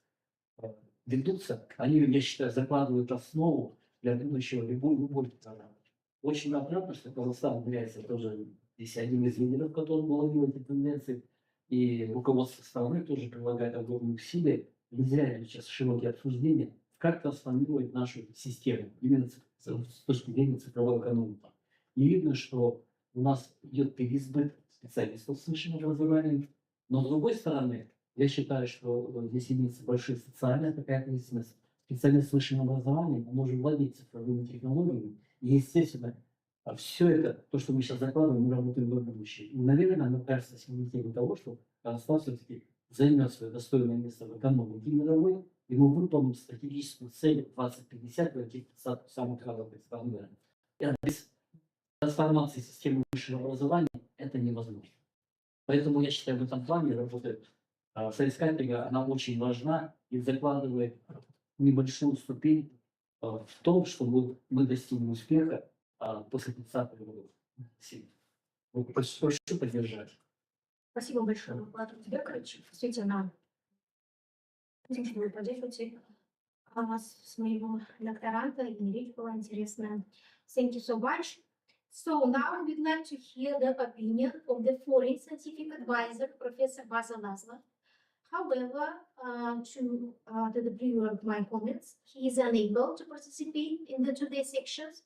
ведутся, они, я считаю, закладывают основу для будущего любой программы. Очень отрадно, что Казахстан является тоже здесь одним из лидеров, который ловил эти тенденции. И руководство страны тоже прилагает огромные усилия. Нельзя сейчас широкие обсуждения, как трансформировать нашу систему, именно с точки зрения цифровой экономики. И видно, что у нас идет переизбыток специалистов с высшим образованием, но с другой стороны, я считаю, что здесь имеется большая социальная такая ответственность. Специалист с высшим образованием, он может владеть цифровыми технологиями, и, естественно, все это, то, что мы сейчас закладываем, мы работаем в будущее. И, наверное, мы кажется символом того, что Казахстан все-таки займет свое достойное место в экономике мировой, и мы выполним стратегическую цель 2050 в этих самых разных странах. Без трансформации системы высшего образования это невозможно. Поэтому я считаю, в этом плане работа соискателя, она очень важна и закладывает небольшую ступень в том, чтобы мы достигли успеха после 30-х годов. Прошу поддержать. Спасибо большое, Влад Узбекович. Действительно, вы поддерживаете с моего докторанта, и речь была интересная. Thank you so much. So now we'd like to hear the opinion of the foreign scientific advisor, Professor Baza Laszlo. However, to the preview of my comments, he is unable to participate in the today's sections,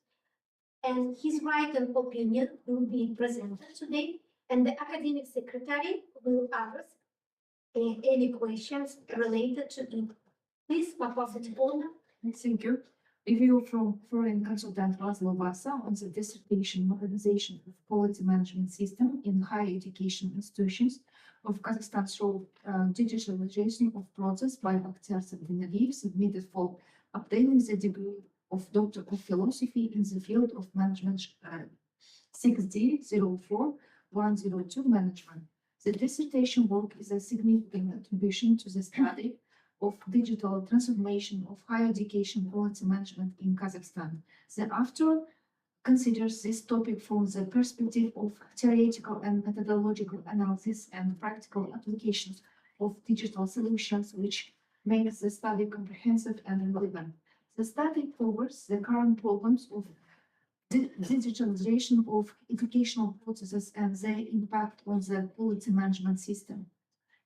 and his written opinion will be presented today, and the academic secretary will ask any questions related to it. Please, Professor Polna. Thank you. Review from foreign consultant Laszlo Baza on the dissertation modernization of quality management system in higher education institutions of Kazakhstan's role digitalization of process by Bakhtiar Cabdеналиев, submitted for obtaining the degree of Doctor of Philosophy in the field of management 6D04-102 management. The dissertation work is a significant contribution to the study of digital transformation of higher education quality management in Kazakhstan. The author considers this topic from the perspective of theoretical and methodological analysis and practical applications of digital solutions, which makes the study comprehensive and relevant. The study covers the current problems of digitalization of educational processes and their impact on the quality management system.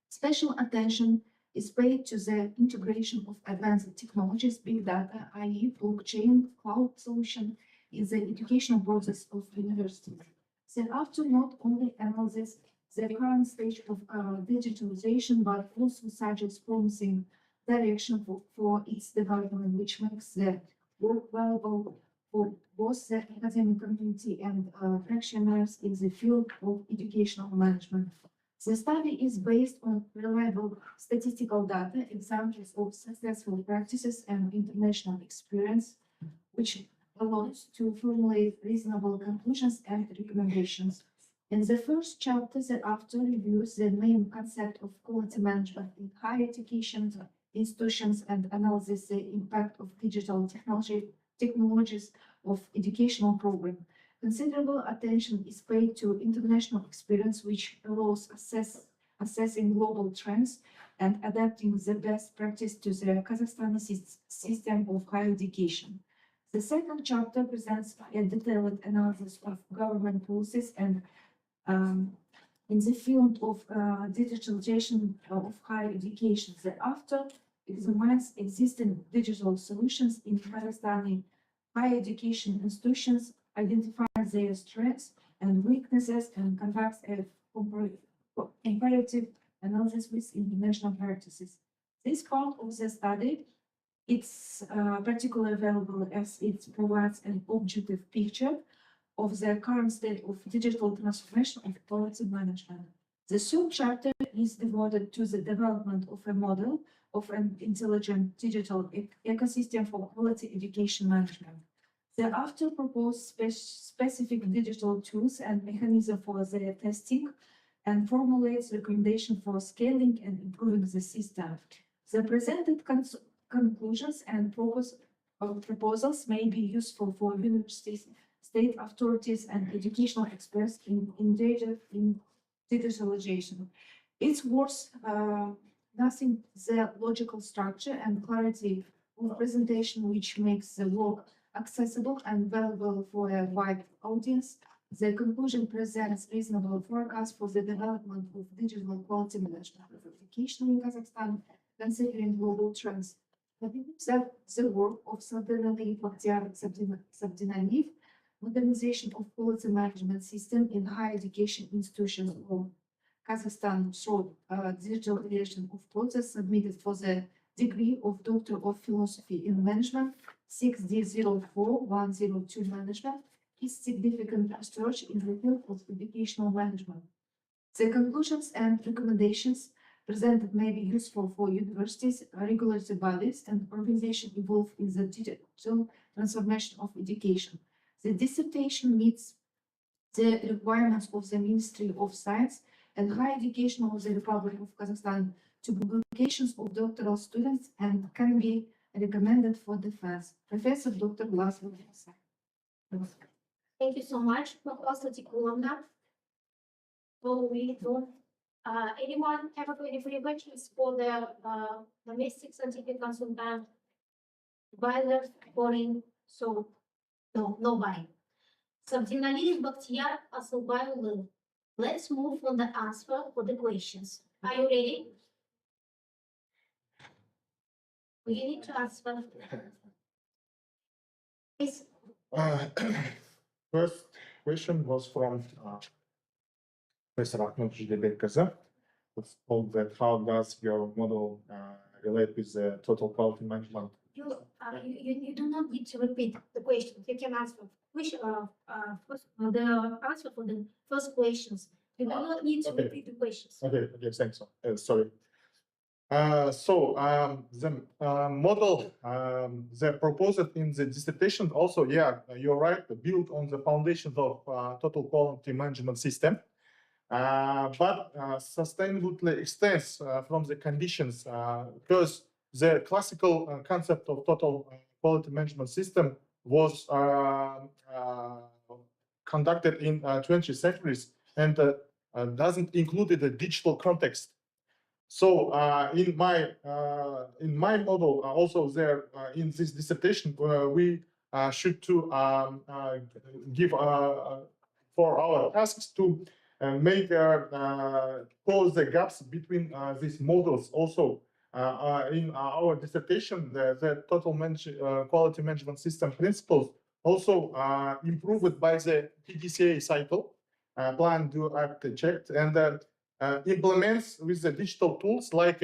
Special attention is paid to the integration of advanced technologies, big data, i.e. blockchain, cloud solution in the educational process of universities. The author not only analyzes the current stage of digitalization, but also suggests promising direction for its development, which makes the work valuable for both the academic community and practitioners in the field of educational management. The study is based on reliable statistical data, examples of successful practices and international experience, which allows to formulate reasonable conclusions and recommendations. In the first chapter, the author reviews the main concept of quality management in higher education institutions and analyzes the impact of digital technologies of educational program. Considerable attention is paid to international experience, which allows assessing global trends and adapting the best practice to the Kazakhstani system of higher education. The second chapter presents a detailed analysis of government policies and in the field of digitalization of higher education. The author examines existing digital solutions in Kazakhstani higher education institutions, identifies their strengths and weaknesses, and conducts a comparative analysis with international practices. This part of the study it's particularly valuable as it provides an objective picture of the current state of digital transformation of quality management. The third chapter is devoted to the development of a model of an intelligent digital ecosystem for quality education management. The author proposed specific digital tools and mechanisms for their testing and formulates recommendations for scaling and improving the system. The presented conclusions and proposals may be useful for universities, state authorities, and educational experts engaged in digitalization. It's worth nothing the logical structure and clarity of presentation, which makes the work accessible and valuable for a wide audience. The conclusion presents reasonable forecasts for the development of digital quality management of education in Kazakhstan, considering global trends. That the work of Cabdеналиев Б.А. modernization of quality management system in higher education institutions of Kazakhstan through digital creation of process submitted for the degree of Doctor of Philosophy in Management 6D04102 Management is significant research in the field of educational management. The conclusions and recommendations presented may be useful for universities, regulatory bodies, and organizations involved in the digital transformation of education. The dissertation meets the requirements of the Ministry of Science and Higher Education of the Republic of Kazakhstan to publications of doctoral students and can be recommended for defense. Professor Dr. Vlasov. Thank you so much, Professor Tikulovna. So we don't. Anyone have any questions for the domestic scientific consultant, advisors, foreign? So no, nobody. Cабденалиев Б.А. Asılbaylı. Let's move on the answer for the questions. Are you ready? We need to answer. Please. First question was from Professor Ahmed Jidebek-Kaza. It's called that how does your model relate with the total quality management? You do not need to repeat the question. You can answer the answer for the first questions. You do not need to repeat the questions. Okay, thanks. Sorry. The model they proposed in the dissertation also, yeah, you're right, built on the foundations of total quality management system, but sustainably extends from the conditions because the classical concept of total quality management system was conducted in 20th centuries and doesn't include the digital context. So in my model, also there in this dissertation, we should to give for our tasks to make close the gaps between these models. Also in our dissertation, the total quality management system principles also improved by the PDCA cycle, plan, do, act, checked, and implements with the digital tools like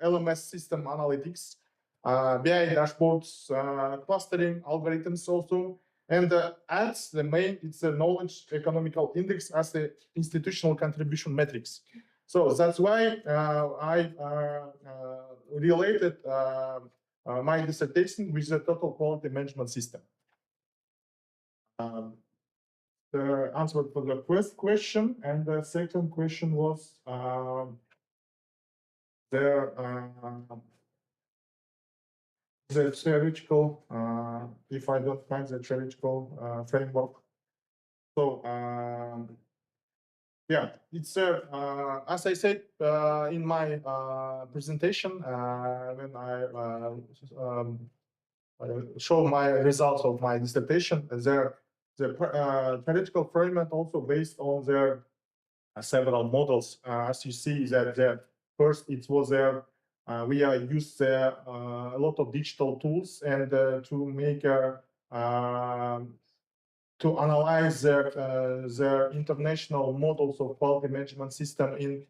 LMS system analytics, BI dashboards, clustering algorithms also, And as the main, it's a knowledge economical index as the institutional contribution metrics. So that's why I related my dissertation with the total quality management system. The answer for the first question, and the second question was the theoretical, if I don't find the theoretical framework. So yeah, it's as I said in my presentation when I show my results of my dissertation. The theoretical framework also based on their several models. As you see, that first it was there. We used a lot of digital tools and to make to analyze their international models of quality management system in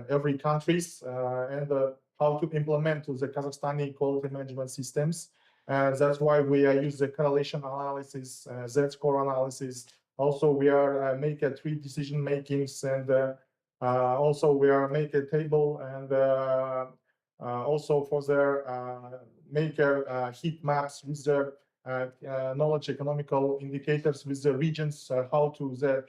every countries and how to implement to the Kazakhstani quality management systems. That's why we use the correlation analysis, Z-score analysis. Also, we are make a 3 decision makings, and also we are make a table, and also for their make heat maps with their knowledge economical indicators with the regions, how to the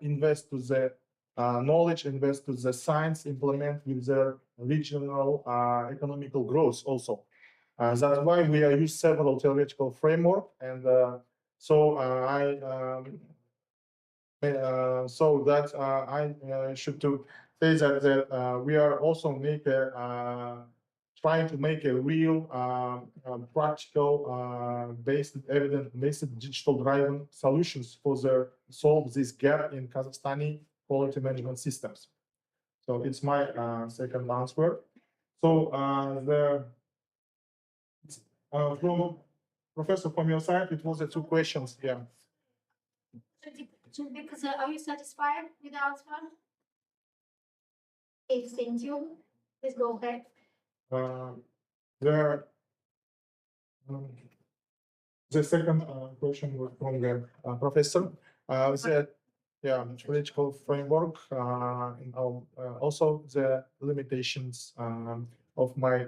invest to the knowledge, invest to the science, implement with the regional economical growth also. That's why we use several theoretical framework, and so I should to say that we are also make trying to make a real practical based evidence-based digital driven solutions for solve this gap in Kazakhstani quality management systems. So it's my second answer. So from Professor, from your side, it was 2 questions. Yeah. Because are you satisfied with the answer? Yes, thank you. Please go ahead. The second question was from the professor. The theoretical framework and also the limitations of my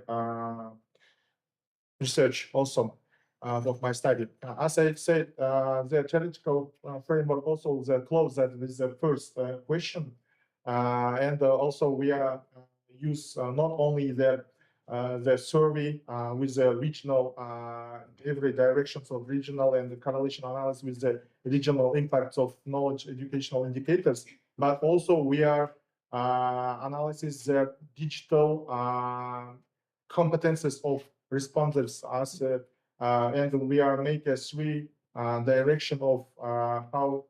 research also of my study. As I said, the theoretical framework also the close that with the first question, and also we are use not only the survey with the regional every directions of regional and the correlation analysis with the regional impacts of knowledge educational indicators, but also we are analysis the digital competences of respondents as and we are make a 3 direction of how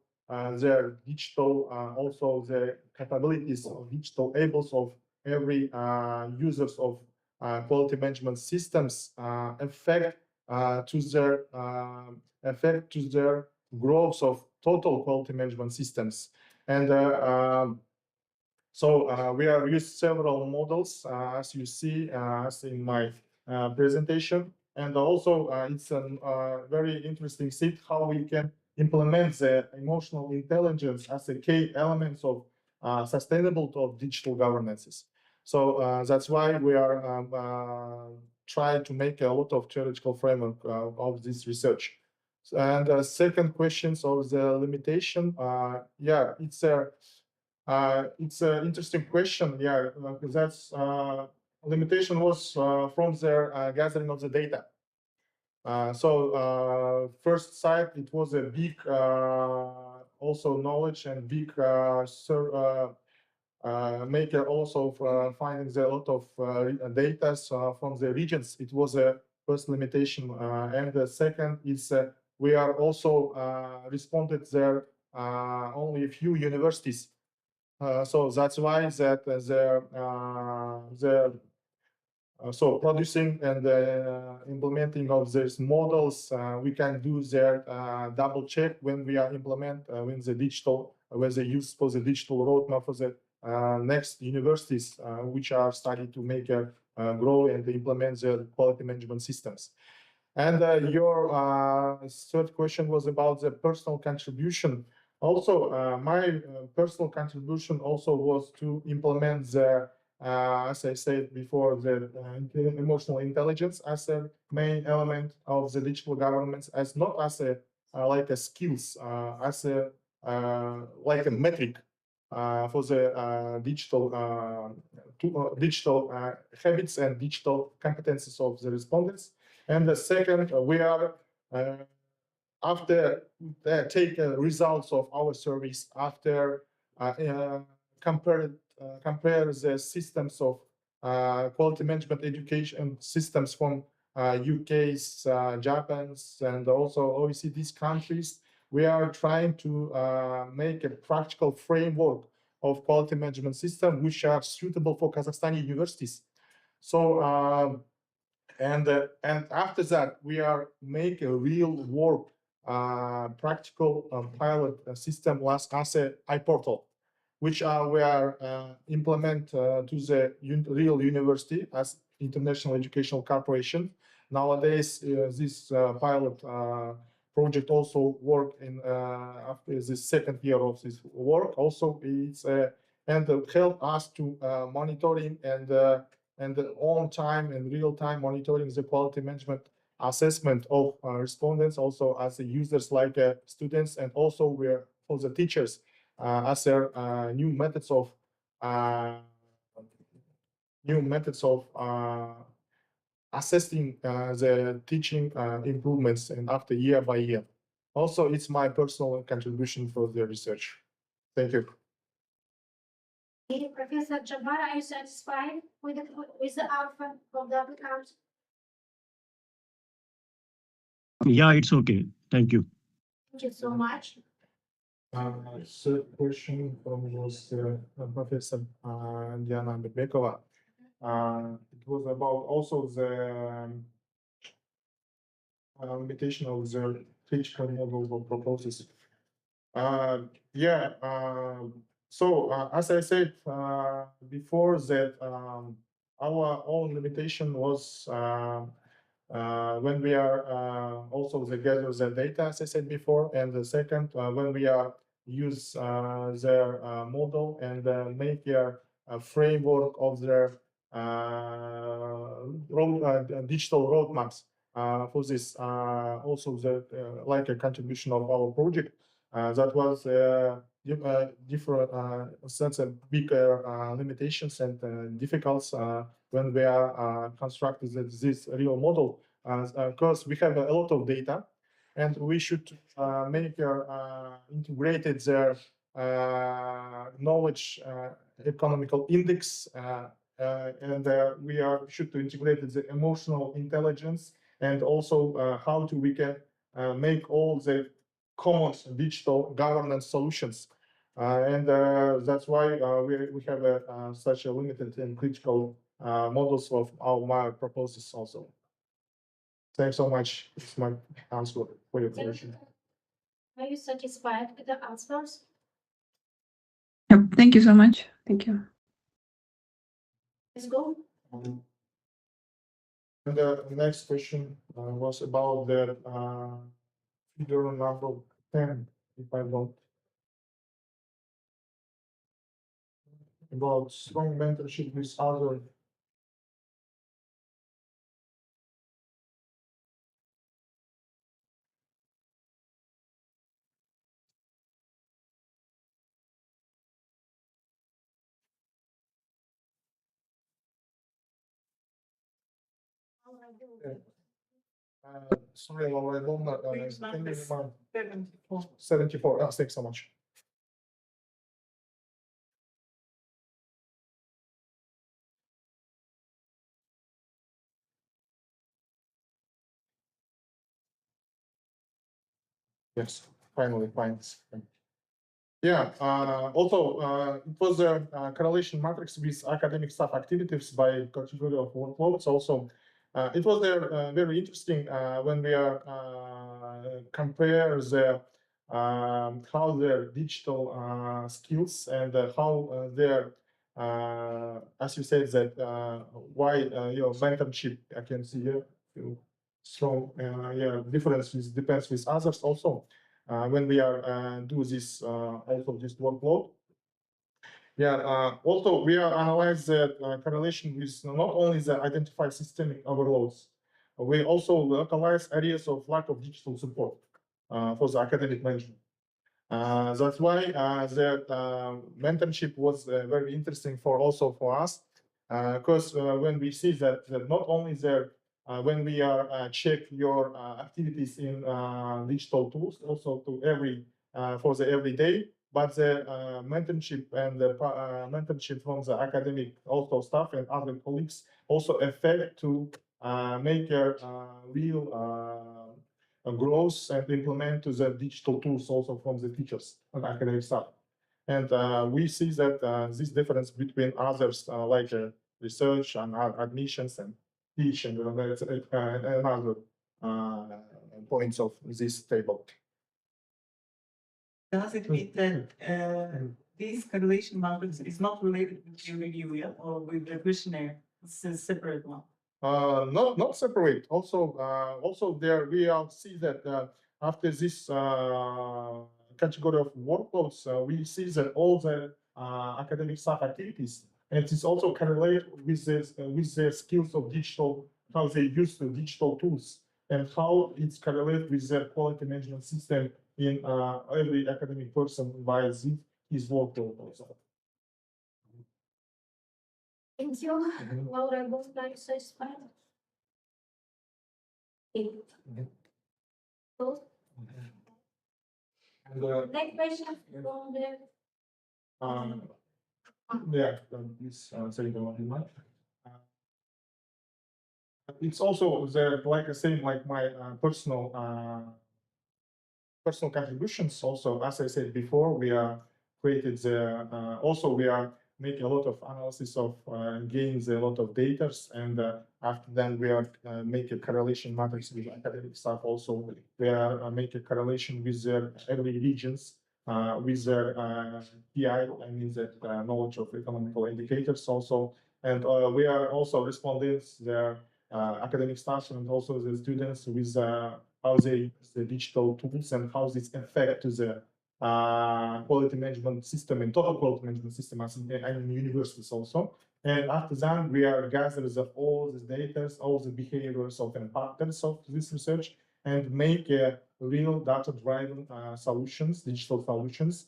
their digital also the capabilities of digital ables of every users of quality management systems affect to their growth of total quality management systems. And so we have used several models as you see as in my presentation, and also it's a very interesting see how we can implement the emotional intelligence as a key elements of sustainable of digital governances. So that's why we are trying to make a lot of theoretical framework of this research. And second questions of the limitation, yeah, it's an interesting question. Yeah, that's limitation was from their gathering of the data. So first site, it was a big also knowledge and big maker also finding a lot of data from the regions. It was a first limitation, and the second is we are also responded there only a few universities. So that's why that so producing and implementing of these models, we can do their double check when we are implement when the digital when they use for the digital roadmap for the next universities which are starting to make grow and implement the quality management systems. And your third question was about the personal contribution. Also, my personal contribution also was to implement the, as I said before, the emotional intelligence as a main element of the digital governance, as not as a like a skills, as a like a metric for the digital habits and digital competencies of the respondents. And the second, we are after take results of our surveys, after compare the systems of quality management education systems from UK's, Japan's, and also OECD's countries. We are trying to make a practical framework of quality management system which are suitable for Kazakhstani universities. So and after that we are make a real work practical pilot system last as a iPortal, which we are implement to the real university as international educational corporation. Nowadays, this pilot project also work in after the second year of this work. Also, it's and help us to monitoring and on time and real time monitoring the quality management assessment of respondents, also as the users like students, and also we're for the teachers as their new methods of assessing the teaching improvements and after year by year. Also, it's my personal contribution for the research. Thank you. Professor Jabbar, are you satisfied with the outcome of the applicant? Yeah, it's okay. Thank you. Thank you so much. Third question was Professor Diana Bekova. It was about also the limitation of the critical model proposals. Yeah. So as I said before, that our own limitation was when we are also the gather the data, as I said before, and the second when we are use their model and make a framework of their digital roadmaps for this. Also, the like a contribution of our project that was different sense of bigger limitations and difficulties when we are constructing this real model. Because we have a lot of data, and we should make integrated their knowledge economical index, and we should integrate the emotional intelligence, and also how we can make all the common digital governance solutions. And that's why we have such a limited and critical models of my proposals also. Thanks so much. It's my answer for your question. Are you satisfied with the answers? Yep. Thank you so much. Thank you. Let's go. And the next question was about the figure number 10, if I don't. About strong mentorship with other. Sorry, Laura, I don't know. Can you remind? 74. 74. Oh, thanks so much. Yes, finally, finds. Yeah, also, it was a correlation matrix with academic staff activities by category of workloads. Also, it was very interesting when we are compare the how their digital skills and how their as you said that why your mentorship I can see here strong difference depends with others also. When we are do this also this workload. Also we are analyze the correlation with not only the identify systemic overloads, we also localize areas of lack of digital support for the academic management. That's why the mentorship was very interesting for also for us, because when we see that not only there when we are check your activities in digital tools, also to every for the everyday, but the mentorship and the mentorship from the academic also staff and other colleagues also affect to make a real growth and implement to the digital tools also from the teachers and academic staff. And we see that this difference between others like research and admissions and teaching and other points of this table. Does it mean that this correlation matrix is not related with peer review yet, or with the questionnaire? It's a separate one. Not separate. Also there we see that after this category of workloads, we see that all the academic staff activities, and it is also correlated with the skills of digital, how they use the digital tools, and how it's correlated with the quality management system in every academic person by his workload also. Thank you. Laura, both lines satisfied? Okay. Both? And Next question from the please say the one. It's also the like I say, like my personal contributions. Also, as I said before, we are created the also we are making a lot of analysis of gains, a lot of data, and after then we are make a correlation matrix with academic staff. Also, we are make a correlation with their every regions with their PI, I mean that knowledge of economical indicators also, and we are also responding their academic staff and also the students with how they use the digital tools and how this affect to the quality management system and total quality management system as in universities also. And after that, we are gathering all the data, all the behaviors of impactors of this research and make real data-driven solutions, digital solutions,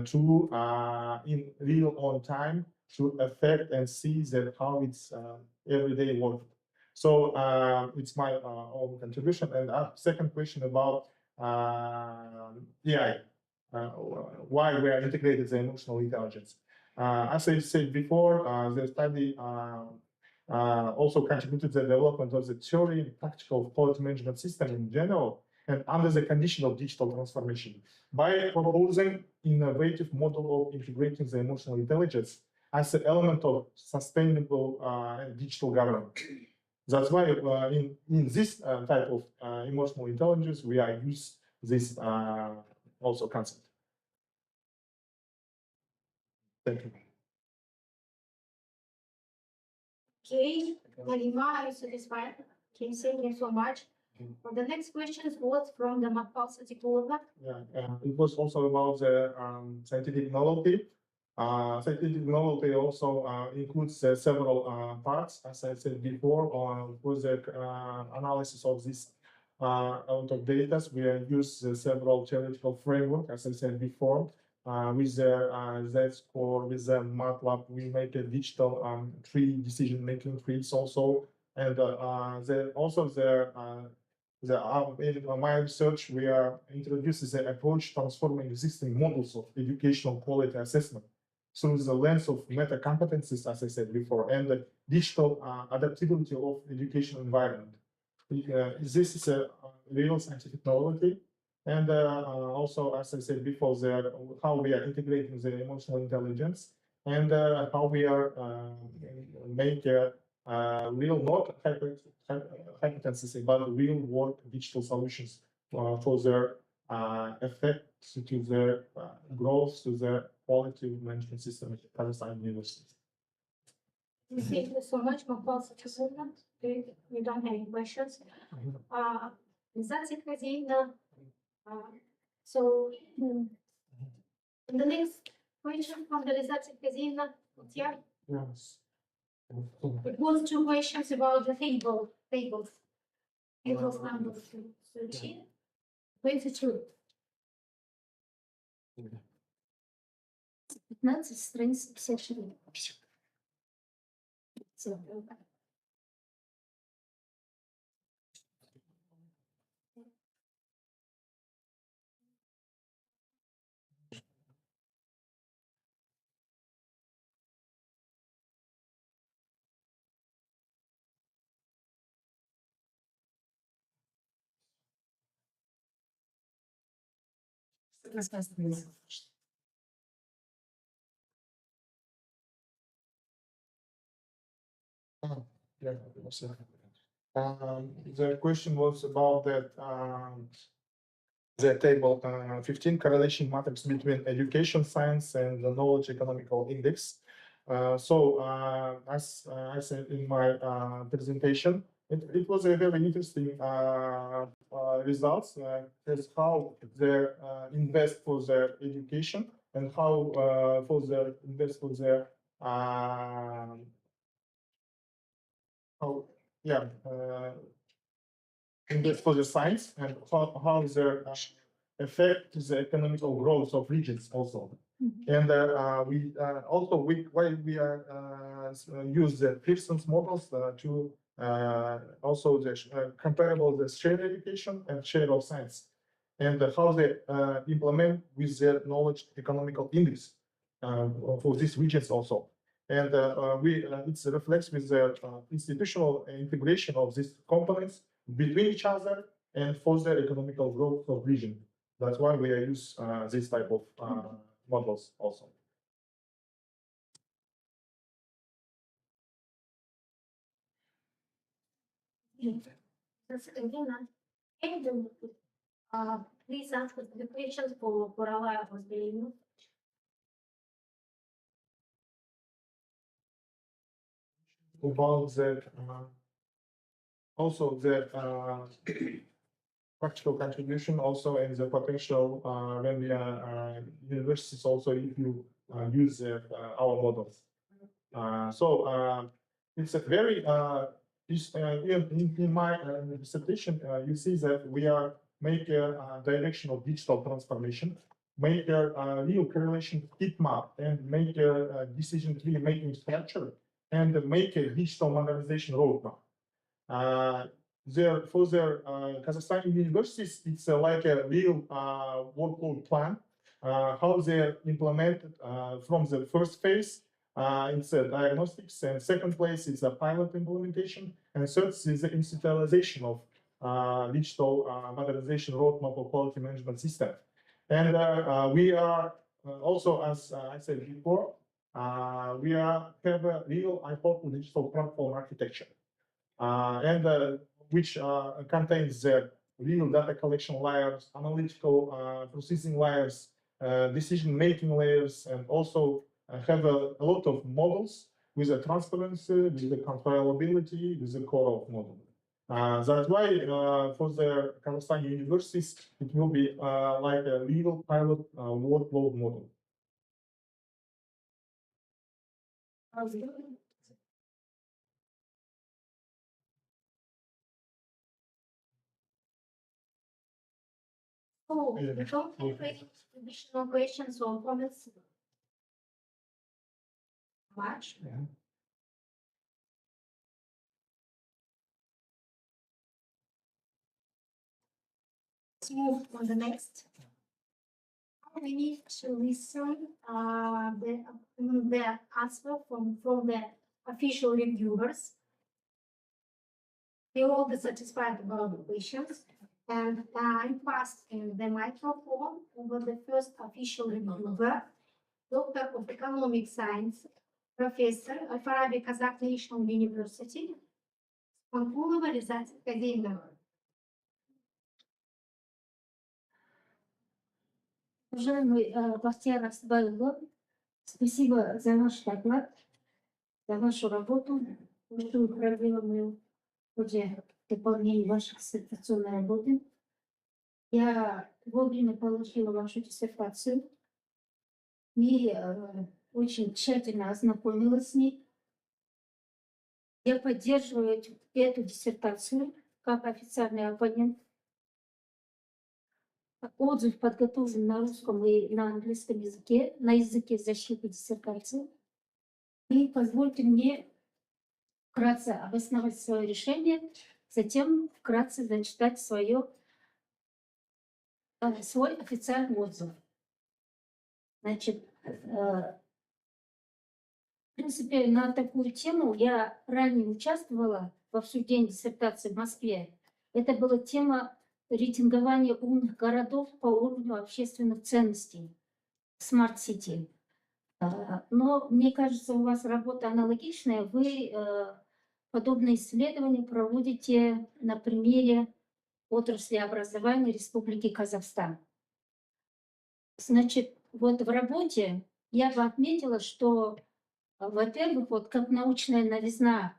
to in real on time to affect and see that how it's everyday work. So it's my own contribution. And second question about AI, why we are integrated the emotional intelligence. As I said before, the study also contributed to the development of the theory and practical quality management system in general, and under the condition of digital transformation, by proposing innovative model of integrating the emotional intelligence as an element of sustainable digital governance. That's why in this type of emotional intelligence, we are use this also concept. Thank you. Okay, Karima, are you satisfied? Okay, thank you so much. For the next question was from the Makpal Satikulova. It was also about the scientific novelty. Scientific novelty also includes several parts, as I said before, with the analysis of this out of data. We use several theoretical framework, as I said before. With the Z-score, with the MATLAB, we make a digital tree, decision-making trees also. And in my research, we are introducing the approach transforming existing models of educational quality assessment through the lens of meta competencies, as I said before, and the digital adaptability of educational environment. This is a real scientific novelty. And also, as I said before, how we are integrating the emotional intelligence and how we are make real not hypotheses, but real world digital solutions for their effect to their growth, to their quality management system at Palestine universities. Thank you so much, Makpal Satikulova. We don't have any questions. Реализация хозяина. So, the next question from the realization хозяина. Yeah. Yes. It was two questions about the tables. Tables number 13, 22. 15, страница 56. Yeah. The question was about that the table 15 correlation matrix between education science and the knowledge economical index. As I said in my presentation, it was a very interesting results. That's how they invest for their education and how for their invest for their invest for the science and how their affect the economical growth of regions also. And we also why we are use the Pearson's models to also the comparable the shared education and share of science, and how they implement with their knowledge economical index for these regions also. And it reflects with the institutional integration of these components between each other and for the economical growth of region. That's why we use this type of models also. Please answer the questions for our Australian. About the also the practical contribution also and the potential when we are universities also if you use our models. It's a very in my dissertation you see that we are making a direction of digital transformation, make a real correlation heat map, and make a decision tree making structure, and make a digital modernization roadmap. For the Kazakhstan universities, it's like a real workload plan. How they implemented from the first phase, it's a diagnostics, and second place is a pilot implementation, and third is the institutionalization of digital modernization roadmap of quality management system. And we are also, as I said before, we have a real important digital platform architecture, which contains the real data collection layers, analytical processing layers, decision-making layers, and also have a lot of models with the transparency, with the controllability, with the core of model. That's why for the Kazakhstan universities, it will be like a real pilot workload model. Oh, we don't have any additional questions or comments. Much. Yeah. Let's move on the next. We need to listen the answer from the official reviewers. They will be satisfied about the questions, and I'm passing the microphone over the first official reviewer, Doctor of Economic Science, Professor of Arabic Kazakh National University, Спанкулова Реализация Хозяина. Уважаемый Бахтияр Асбаевич, спасибо за ваш доклад, за вашу работу, большую проделанную. в ходе выполнения вашей диссертационной работы. Я вовремя получила вашу диссертацию и очень тщательно ознакомилась с ней. Я поддерживаю эту диссертацию как официальный оппонент. Отзыв подготовлен на русском и на английском языке, на языке защиты диссертации. И позвольте мне вкратце обосновать свое решение, затем вкратце зачитать свой официальный отзыв. Значит, в принципе, на такую тему я ранее участвовала в обсуждении диссертации в Москве. Это была тема рейтингования умных городов по уровню общественных ценностей, Smart City. Но мне кажется, у вас работа аналогичная. Вы подобные исследования проводите на примере отрасли образования Республики Казахстан. Значит, вот в работе я бы отметила, что, во-первых, вот как научная новизна,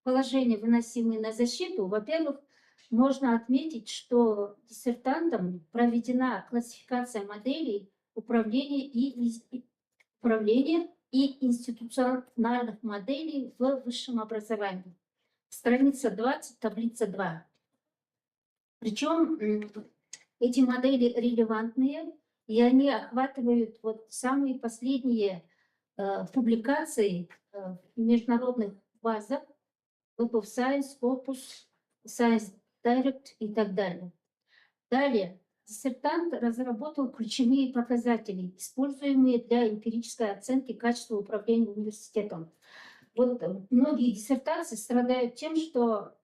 положение, выносимые на защиту, во-первых, можно отметить, что диссертантом проведена классификация моделей управления и институциональных моделей в высшем образовании. Страница 20, таблица 2. Причем эти модели релевантные, и они охватывают вот самые последние публикации в международных базах, Web of Science, Scopus, Science Direct и так далее. Далее, диссертант разработал ключевые показатели, используемые для эмпирической оценки качества управления университетом. Вот многие диссертации страдают тем, что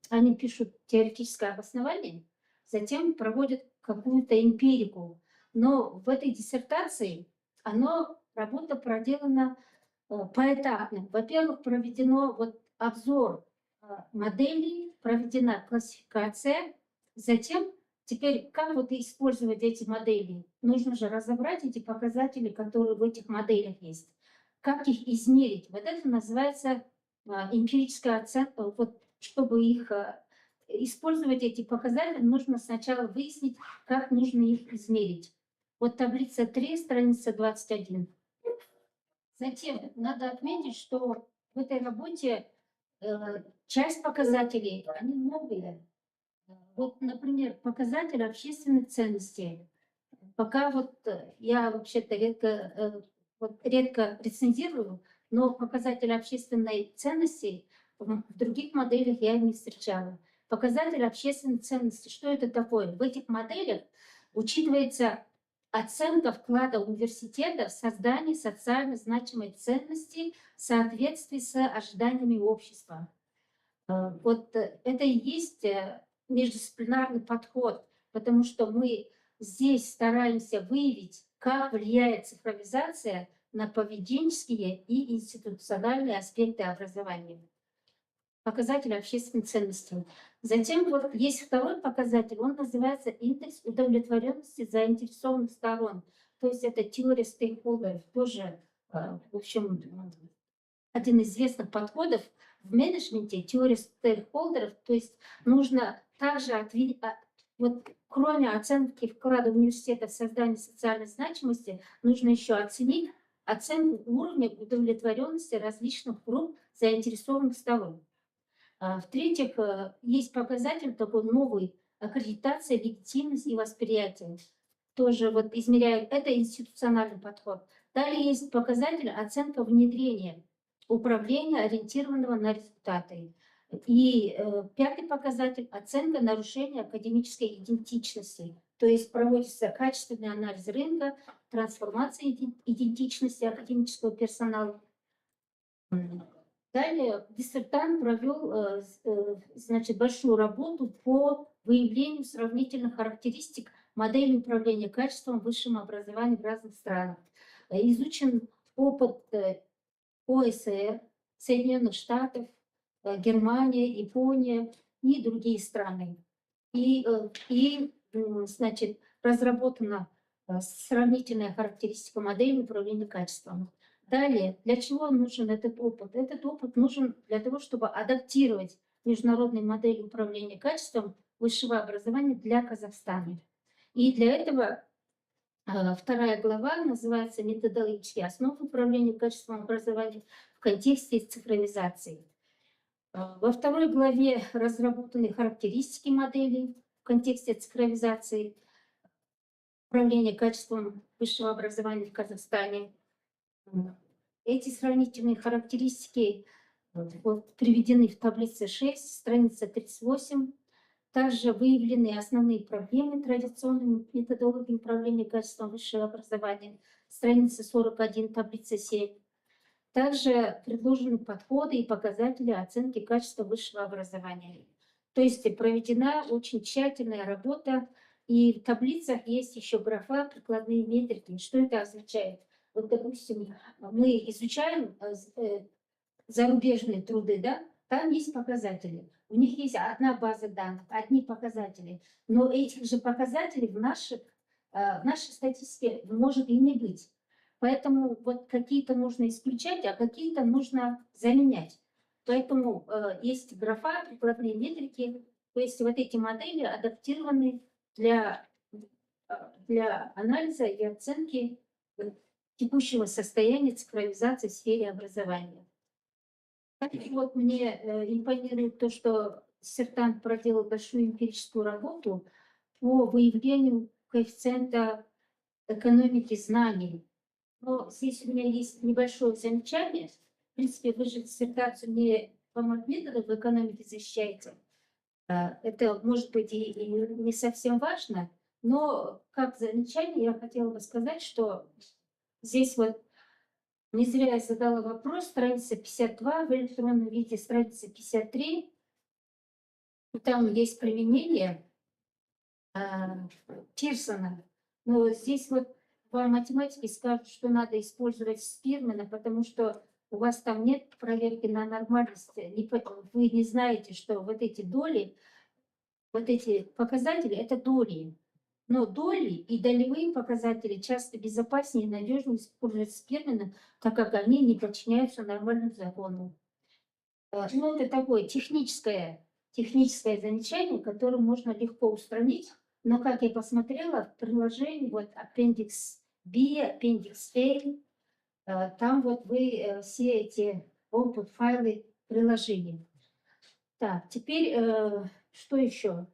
они пишут теоретическое обоснование, затем проводят какую-то эмпирику. Но в этой диссертации работа проделана поэтапно. Во-первых, проведено вот обзор моделей, проведена классификация, затем теперь как вот использовать эти модели? Нужно же разобрать эти показатели, которые в этих моделях есть. Как их измерить? Вот это называется эмпирическая оценка. Вот чтобы их использовать эти показатели, нужно сначала выяснить, как нужно их измерить. Вот таблица 3, страница 21. Затем надо отметить, что в этой работе часть показателей, они новые. Вот, например, показатель общественных ценностей. Пока вот я вообще-то редко рецензирую, но показатель общественной ценности в других моделях я не встречала. Показатель общественной ценности, что это такое? В этих моделях учитывается оценка вклада университета в создание социально значимой ценности в соответствии с ожиданиями общества. Вот это и есть междисциплинарный подход, потому что мы здесь стараемся выявить, как влияет цифровизация на поведенческие и институциональные аспекты образования. Показатель общественной ценности. Затем вот есть второй показатель, он называется индекс удовлетворенности заинтересованных сторон. То есть это теория стейкхолдеров, тоже, в общем, один из известных подходов в менеджменте, теория стейкхолдеров. То есть нужно также вот кроме оценки вклада университета в создание социальной значимости, нужно еще оценить оценку уровня удовлетворенности различных групп заинтересованных сторон. В-третьих, есть показатель такой новый – аккредитация, легитимность и восприятие. Тоже вот измеряют, это институциональный подход. Далее есть показатель оценка внедрения, управления, ориентированного на результаты. И пятый показатель – оценка нарушения академической идентичности. То есть проводится качественный анализ рынка, трансформация идентичности академического персонала. Далее диссертант провел большую работу по выявлению сравнительных характеристик модели управления качеством в высшем образовании в разных странах. Изучен опыт ОСР, Соединенных Штатов, Германия, Япония и другие страны. Разработана сравнительная характеристика модели управления качеством. Далее, для чего нужен этот опыт? Этот опыт нужен для того, чтобы адаптировать международные модели управления качеством высшего образования для Казахстана. И для этого вторая глава называется «Методологические основы управления качеством образования в контексте цифровизации». Во второй главе разработаны характеристики моделей в контексте цифровизации управления качеством высшего образования в Казахстане. Эти сравнительные характеристики вот, приведены в таблице 6, страница 38. Также выявлены основные проблемы традиционной методологии управления качеством высшего образования, страница 41, таблица 7. Также предложены подходы и показатели оценки качества высшего образования. То есть проведена очень тщательная работа, и в таблицах есть еще графа «Прикладные метрики». Что это означает? Вот, допустим, мы изучаем зарубежные труды, да? Там есть показатели. У них есть одна база данных, одни показатели. Но этих же показателей в нашей статистике может и не быть. Поэтому вот какие-то нужно исключать, а какие-то нужно заменять. Поэтому есть графа «Прикладные метрики». То есть вот эти модели адаптированы для анализа и оценки текущего состояния цифровизации в сфере образования. И вот мне импонирует то, что диссертант проделал большую эмпирическую работу по выявлению коэффициента экономики знаний. Но здесь у меня есть небольшое замечание. В принципе, вы же диссертацию не по методу в экономике защищаете. Это может быть и не совсем важно, но как замечание я хотела бы сказать, что здесь вот не зря я задала вопрос, страница 52 в электронном виде, страница 53. И там есть применение Пирсона. Но здесь вот по математике скажут, что надо использовать Спирмана, потому что у вас там нет проверки на нормальность. Вы не знаете, что вот эти доли, вот эти показатели – это доли. Но доли и долевые показатели часто безопаснее и надежнее использовать Спирмана, так как они не подчиняются нормальным законам. Ну, это такое техническое замечание, которое можно легко устранить. Но, как я посмотрела, в приложении, вот Appendix B, Appendix A, там вот вы все эти output-файлы приложили. Так, теперь что еще?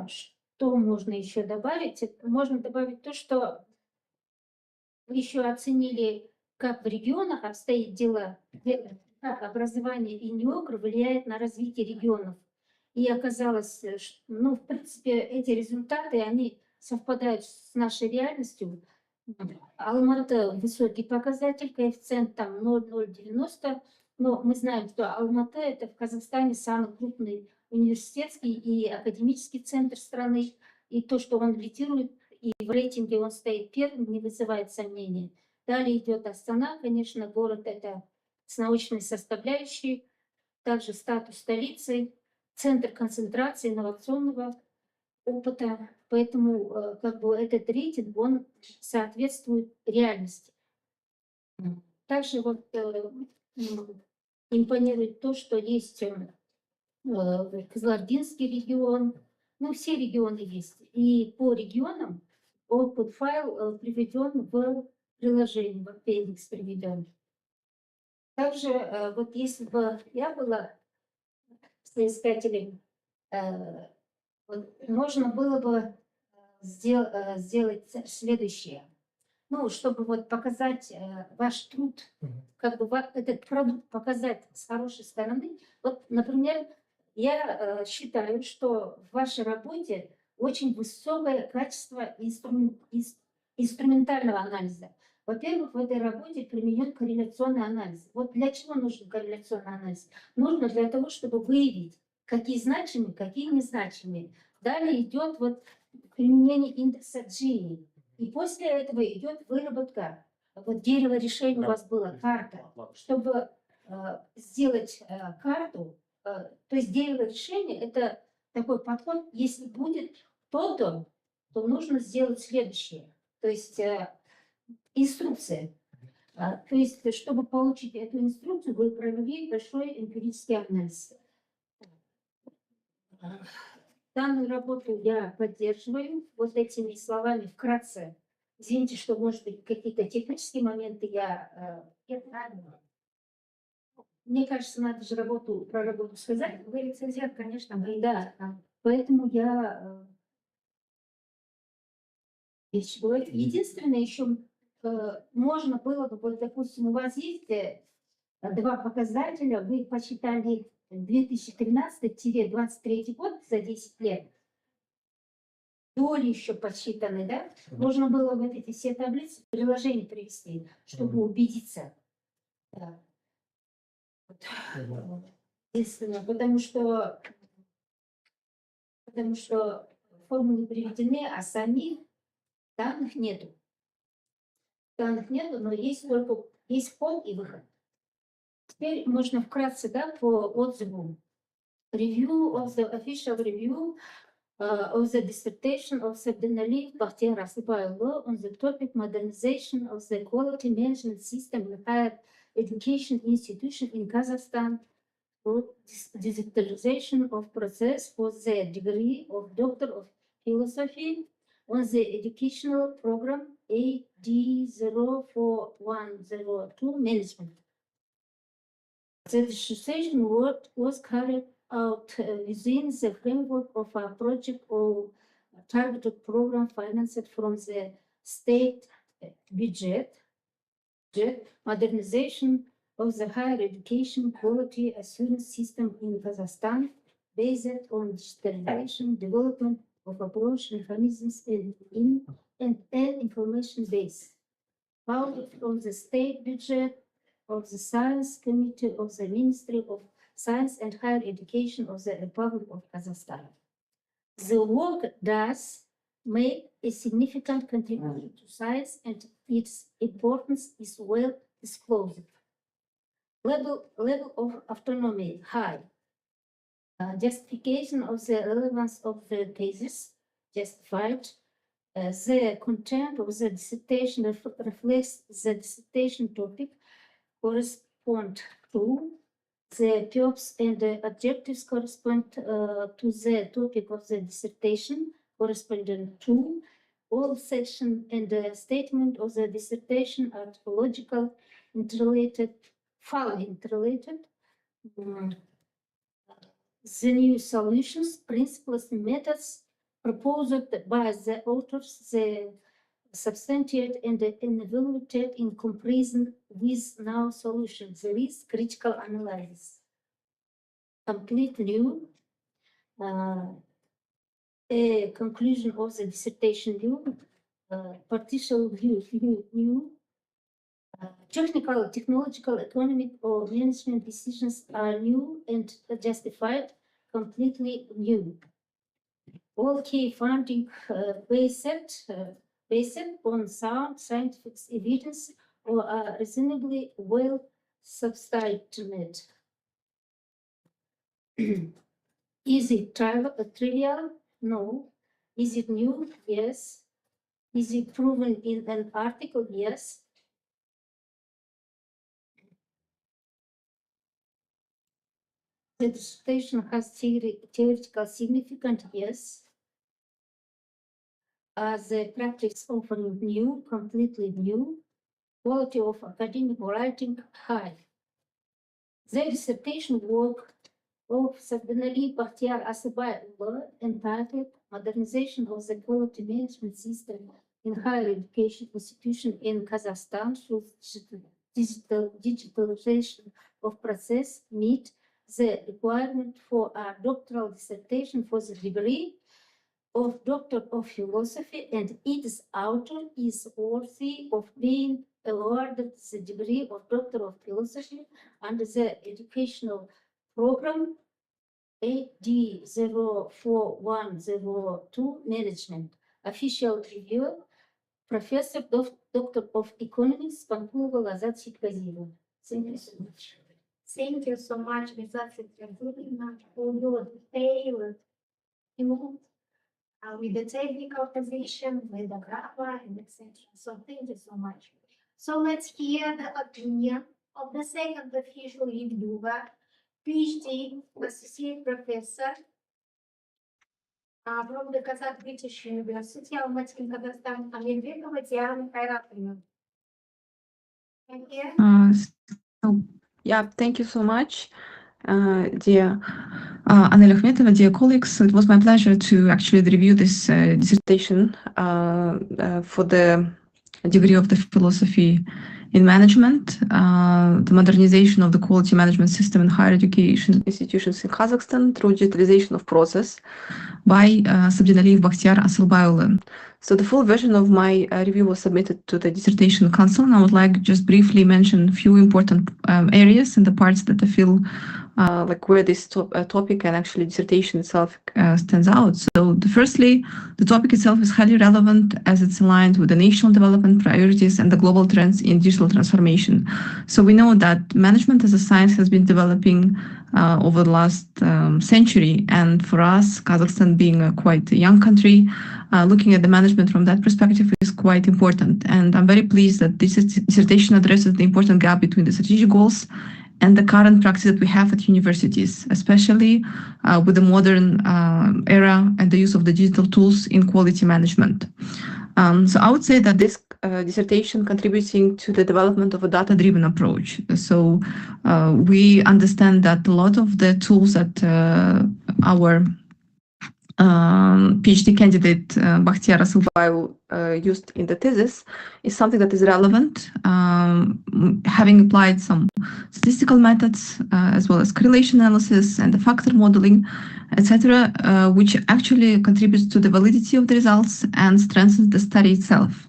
Что можно еще добавить? Можно добавить то, что вы еще оценили, как в регионах обстоит дело, как образование и НИОКР влияет на развитие регионов. И оказалось, что, ну, в принципе, эти результаты, они совпадают с нашей реальностью. Алматы высокий показатель, коэффициент там 0,090, но мы знаем, что Алматы – это в Казахстане самый крупный университетский и академический центр страны, и то, что он лидирует, и в рейтинге он стоит первым, не вызывает сомнений. Далее идет Астана, конечно, город это с научной составляющей, также статус столицы, центр концентрации инновационного опыта, поэтому как бы этот рейтинг, он соответствует реальности. Также вот импонирует то, что есть Кызылординский регион, ну все регионы есть. И по регионам output файл приведен в приложении, в appendix приведен. Также вот если бы я была соискателем, вот, можно было бы сделать следующее. Ну, чтобы вот показать ваш труд, как бы этот продукт показать с хорошей стороны. Вот, например, я считаю, что в вашей работе очень высокое качество инструментального анализа. Во-первых, в этой работе применен корреляционный анализ. Вот для чего нужен корреляционный анализ? Нужно для того, чтобы выявить, какие значимые, какие незначимые. Далее идет вот применение индекса Gini. И после этого идет выработка. Вот дерево решений у вас было, карта. Чтобы сделать карту, то есть дерево решения – это такой подход, если будет то-то, то нужно сделать следующее. То есть инструкция. То есть, чтобы получить эту инструкцию, вы провели большой эмпирический анализ. Данную работу я поддерживаю. Вот этими словами вкратце. Извините, что, может быть, какие-то технические моменты мне кажется, надо же про работу сказать. Вы рецензент, конечно, вы. Да, поэтому я вещи говорю. Единственное, еще можно было бы, вот, допустим, у вас есть два показателя, вы их посчитали 2013-2023 год за 10 лет. Доли еще подсчитаны, да? Можно было вот эти все таблицы в приложение привести, чтобы убедиться. Да. Вот. Естественно, потому что формулы приведены, а самих данных нету. Данных нету, но есть только вход и выход. Теперь можно вкратце, да, по отзыву. Review of the official review of the dissertation of Cабденалиев Б.А. on the topic modernization of the quality management system in higher education institution in Kazakhstan for digitalization of process for the degree of Doctor of Philosophy on the educational program AD04102 Management. The dissertation work was carried out within the framework of a project or targeted program financed from the state budget, modernization of the higher education quality assurance system in Kazakhstan, based on digitalization, development of approach mechanisms and an information base, funded from the state budget of the Science Committee of the Ministry of Science and Higher Education of the Republic of Kazakhstan. The work does make a significant contribution to science and its importance is well disclosed. Level of autonomy high. Justification of the relevance of the thesis justified. The content of the dissertation reflects the dissertation topic correspond to the purpose and the objectives correspond to the topic of the dissertation corresponding to all section and the statement of the dissertation are logical, interrelated, fully interrelated. The new solutions, principles, and methods proposed by the authors, the substantiate and evaluated in comparison with now solutions. There is critical analysis. Complete new. A conclusion of the dissertation new. Partial view new. Technical, technological, economic, or management decisions are new and justified, completely new. All key funding based on sound scientific evidence or are reasonably well substantiated. Is it trivial? No. Is it new? Yes. Is it proven in an article? Yes. The dissertation has theoretical significance? Yes. The practice offering new, completely new. Quality of academic writing high. The dissertation work of Cabdеналиев Б.А. entitled Modernization of the Quality Management System in Higher Education Institution in Kazakhstan through digitalization of process meet the requirement for a doctoral dissertation for the degree of Doctor of Philosophy, and its author is worthy of being awarded the degree of Doctor of Philosophy under the educational program AD04102 Management. Official review, Professor Doctor of Economics Панкулова Лазат Ситказиева. Thank you so much. Thank you so much, Lizat Sitrazulina, for your detailed input with the technical position, with the grammar, and etc. So thank you so much. So let's hear the opinion of the second official reviewer, PhD Associate Professor from the Kazakh British University, Almaty, Kazakhstan, Amirбекова Диана Kairatовна. Thank you. So, yeah, thank you so much, dear Anel Akhmetova, dear colleagues. So it was my pleasure to actually review this dissertation for the degree of the philosophy in management, the modernization of the quality management system in higher education institutions in Kazakhstan through digitalization of process by Cабденалиев Б.А. So the full version of my review was submitted to the dissertation council, and I would like just briefly mention a few important areas and the parts that I feel like where this topic and actually dissertation itself stands out. So firstly, the topic itself is highly relevant as it's aligned with the national development priorities and the global trends in digital transformation. So we know that management as a science has been developing over the last century, and for us, Kazakhstan being a quite a young country, looking at the management from that perspective is quite important. And I'm very pleased that this dissertation addresses the important gap between the strategic goals and the current practice that we have at universities, especially with the modern era and the use of the digital tools in quality management. So I would say that this dissertation contributing to the development of a data-driven approach. So we understand that a lot of the tools that our PhD candidate Bakhtiar Asılbaylı used in the thesis is something that is relevant, having applied some statistical methods as well as correlation analysis and the factor modeling, etc., which actually contributes to the validity of the results and strengthens the study itself.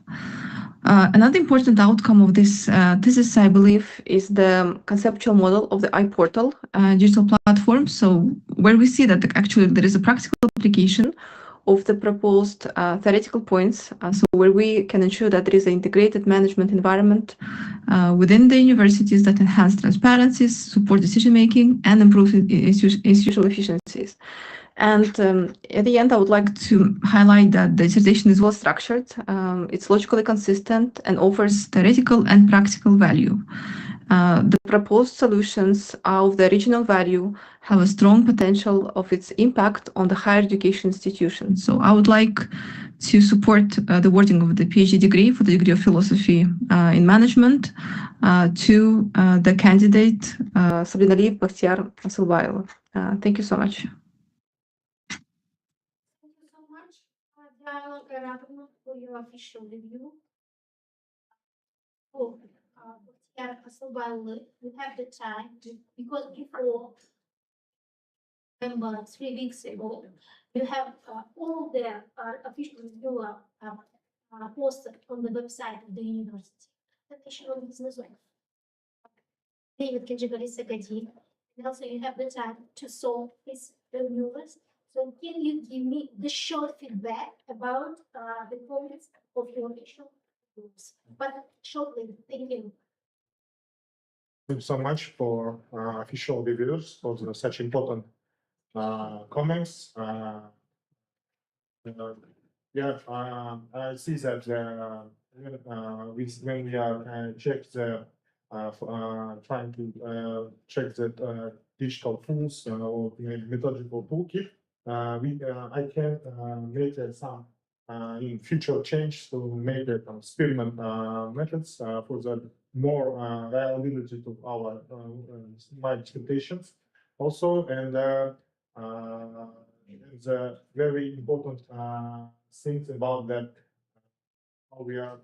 Another important outcome of this thesis, I believe, is the conceptual model of the iPortal digital platform. So where we see that actually there is a practical application of the proposed theoretical points, so where we can ensure that there is an integrated management environment within the universities that enhance transparency, support decision-making, and improve institutional efficiencies. And at the end, I would like to highlight that the dissertation is well structured, it's logically consistent, and offers theoretical and practical value. The proposed solutions are of the original value, have a strong potential of its impact on the higher education institution. So I would like to support the wording of the PhD degree for the degree of philosophy in management to the candidate Cабденалиев Б.А. Thank you so much. Thank you so much, Diana Kairatовna, for your official review. Oh, Bakhtiar Asılbaylı, we have the time because before, remember 3 weeks ago, you have all the official reviewer posted on the website of the university. The official business web. David Kenjigali. And also you have the time to solve his reviewers. So can you give me the short feedback about the comments of your official reviews? But shortly, thank you. Thank you so much for official reviews for such important comments. Yeah, I see that when we are check the trying to check the digital tools or methodological toolkit, I can make some in future change to make the experiment methods for the more reliability to our my expectations also, and the very important things about that how we are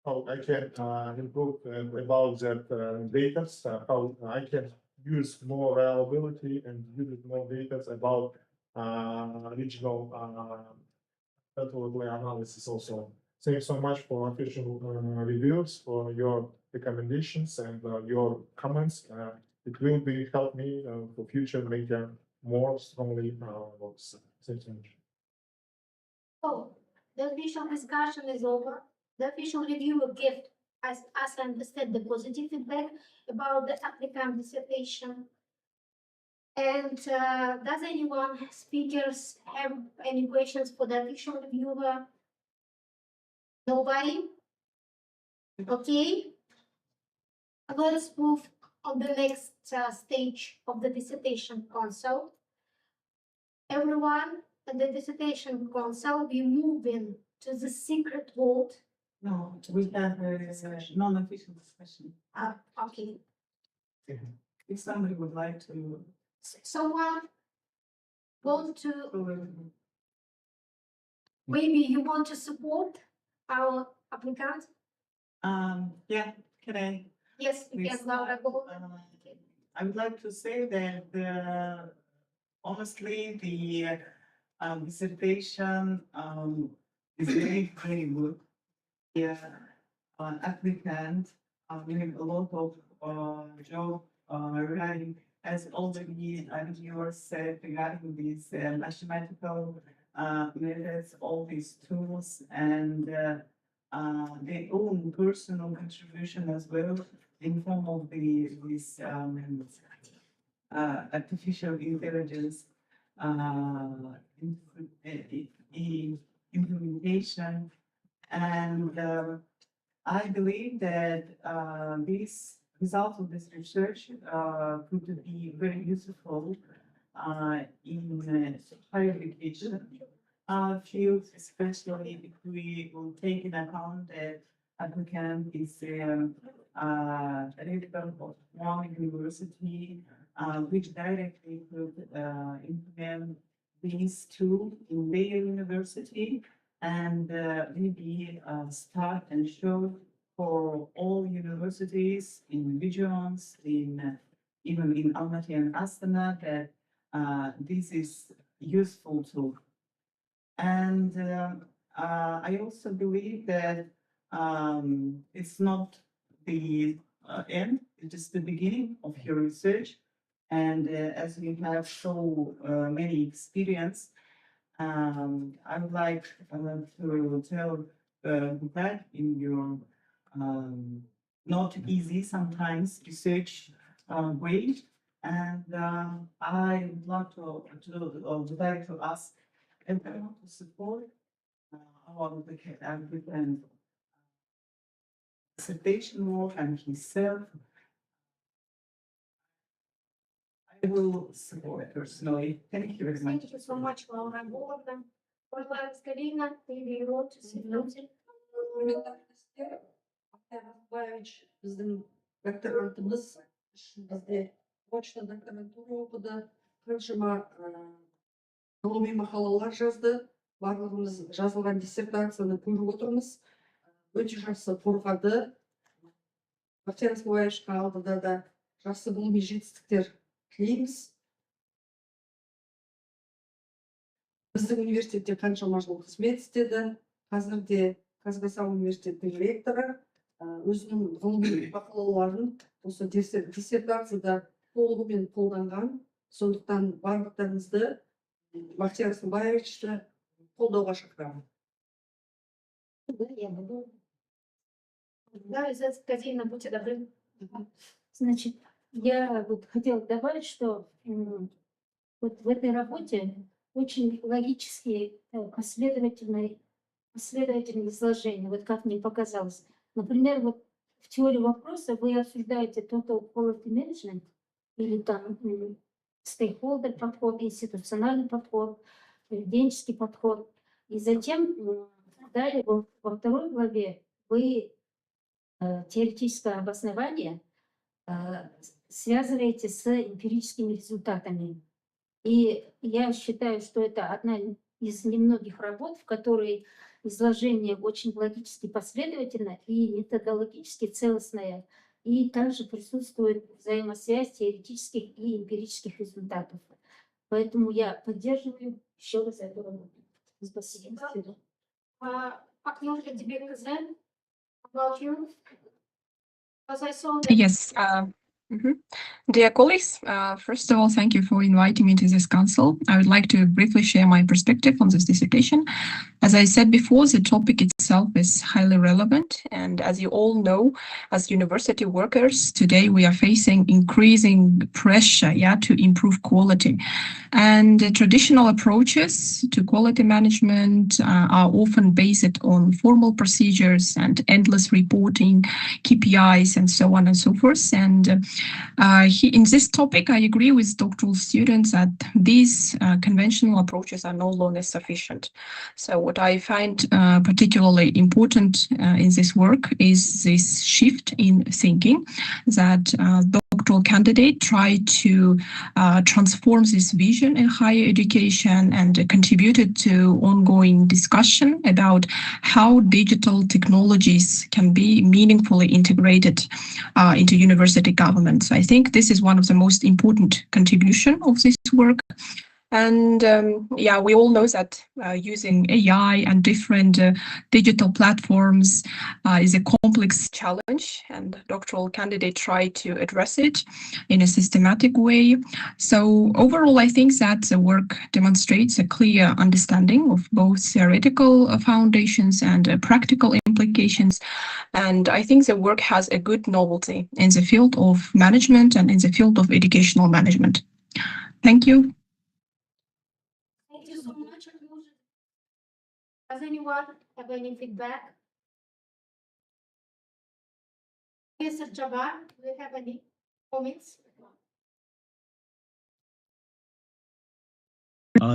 how I can improve about that data, how I can use more reliability and use more data about regional methodology analysis also. Thank you so much for official reviews, for your recommendations and your comments. It will be help me for future make more strongly works. Thank you. So the official discussion is over. The official review will give us understand the positive feedback about the applicant dissertation. And does anyone speakers have any questions for the official reviewer? Nobody? Okay, let's move on the next stage of the dissertation consult. Everyone at the dissertation consult, we move in to the secret vault. No, we have a non-official discussion. Okay, If somebody would like to. someone want to, go maybe you want to support our applicant? Yeah, can I? Yes, you please? can, Laura, go. I would like to say that honestly, the dissertation is very, very good. Yeah, applicant doing a lot of job regarding, as already viewers said, regarding these mathematical methods, all these tools, and their own personal contribution as well in form of this artificial intelligence implementation. And I believe that this result of this research could be very useful in higher education fields, especially if we will take into account that applicant is a resident of one university, which directly could implement these two in their university, and maybe start and show for all universities in regions, in even in Almaty and Astana, that this is useful too. And I also believe that it's not the end, it is the beginning of your research. And as you have so many experience, I would like to tell that in your not easy sometimes research way, and I would like to ask everyone to support our applicant dissertation work and himself. I will support personally. Thank you very much. Thank you so much, Laura. Gordon. Галина, maybe you want to say something? Біздің докторантымыз бізде почта докторантура оқыды, қаншама ғылыми мақалалар жазды. Барлығымыз жазылған диссертацияны көріп отырмыз. Өте жақсы қорғады. Бақытжан алдыда да жақсы ғылыми жетістіктер тілейміз. Біздің университетте қаншама жыл қызмет істеді. Қазірде Казахстан университетінің ректоры, өзінің ғылыми мақалаларын осы диссертацияда толығымен қолданған. Сондықтан барлықтарыңызды Бақытжан қолдауға шақырамын. Да, Галина, будьте добры. Значит, я вот хотела добавить, что вот в этой работе очень логические, последовательные изложения, вот как мне показалось. Например, вот в теории вопроса вы обсуждаете total quality management или там stakeholder подход, институциональный подход, поведенческий подход. И затем далее во второй главе вы теоретическое обоснование связываете с эмпирическими результатами. И я считаю, что это одна из немногих работ, в которой изложение очень логически последовательно и методологически целостное, и также присутствует взаимосвязь теоретических и эмпирических результатов. Поэтому я поддерживаю еще раз эту работу. Спасибо. Acknowledge the about you. As I saw that Yes, Dear colleagues, first of all, thank you for inviting me to this council. I would like to briefly share my perspective on this dissertation. As I said before, the topic itself is highly relevant. And as you all know, as university workers, today we are facing increasing pressure to improve quality. And the traditional approaches to quality management are often based on formal procedures and endless reporting, KPIs, and so on and so forth. And in this topic, I agree with doctoral students that these conventional approaches are no longer sufficient. So what I find particularly important in this work is this shift in thinking that doctoral candidate try to transform this vision in higher education and contributed to ongoing discussion about how digital technologies can be meaningfully integrated into university government. So I think this is one of the most important contribution of this work. And we all know that using AI and different digital platforms is a complex challenge, and doctoral candidates try to address it in a systematic way. So overall, I think that the work demonstrates a clear understanding of both theoretical foundations and practical implications. And I think the work has a good novelty in the field of management and in the field of educational management. Thank you. Thank you so much. Does anyone have any feedback? Professor Jabbar, do you have any comments?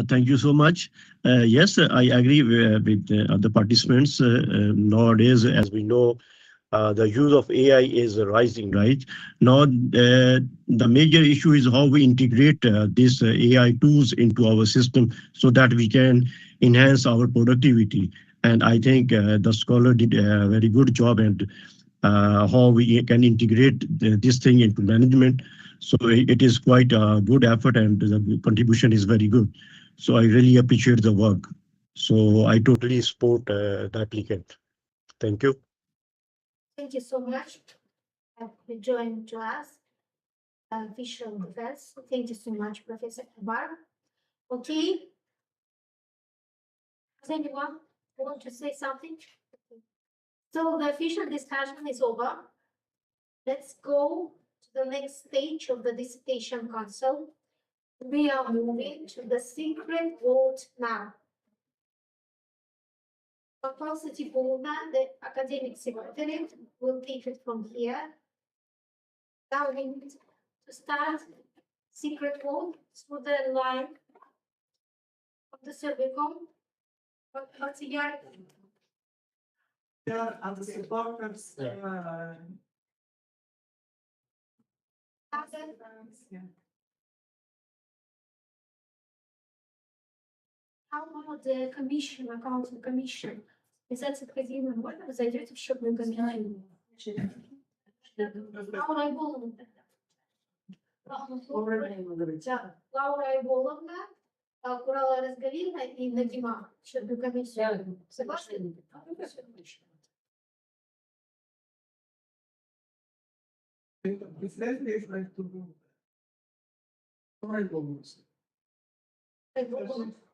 Thank you so much. Yes, I agree with the participants. Nowadays, as we know, the use of AI is rising, right? Now, the major issue is how we integrate these AI tools into our system so that we can enhance our productivity. And I think the scholar did a very good job and how we can integrate this thing into management. So it is quite a good effort and the contribution is very good. So I really appreciate the work. So I totally support the applicant. Thank you. Thank you so much for joining to us. Visual defense. Thank you so much, Professor Jabbar. Okay. Does anyone want to say something? So the official discussion is over. Let's go to the next stage of the dissertation council. We are moving to the secret vote now. Faculty Boulder, the academic secretary, will take it from here. Now we need to start secret vote through the line of the survey form. What's the year? Yeah, and the supporters. Yeah. How about the commission, accounting commission? Is that необходимо? Можно вы зайдете в счетную комиссию? Лаура Айболовна. Лаура Айболовна, Курала Разгалина и Надима. Счетную комиссию. Согласны?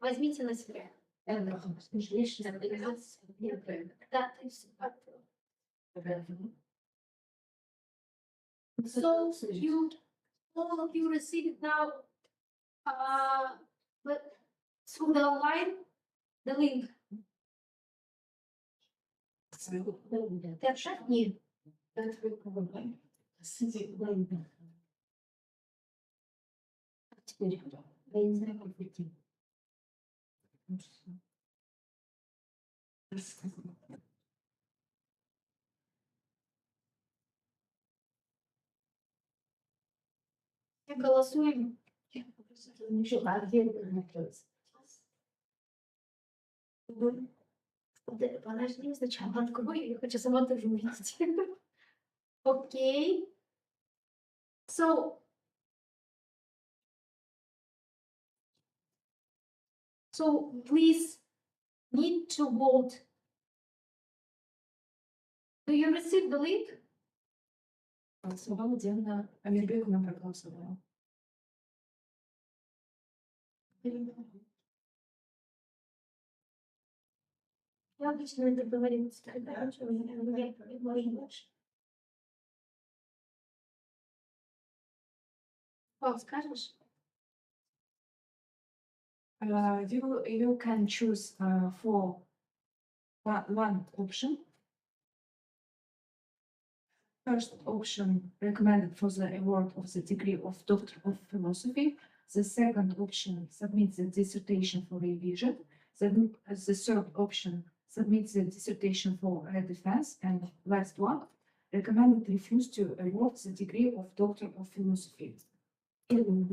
Возьмите на себя. So you all of you received now through the line the link. Нет. Теперь я не знаю, как выйти. Голосуем. Подожди, сначала открою, я хочу сама тоже увидеть. Окей. So please need to vote. Do you receive the link? Голосовала Диана Амирбековна, проголосовала. Я обычно это говорю, когда я больше. О, скажешь? You can choose for one option. First option recommended for the award of the degree of Doctor of Philosophy. The second option submits the dissertation for revision. The third option submits the dissertation for defense. And last one, recommended refuse to award the degree of Doctor of Philosophy. Один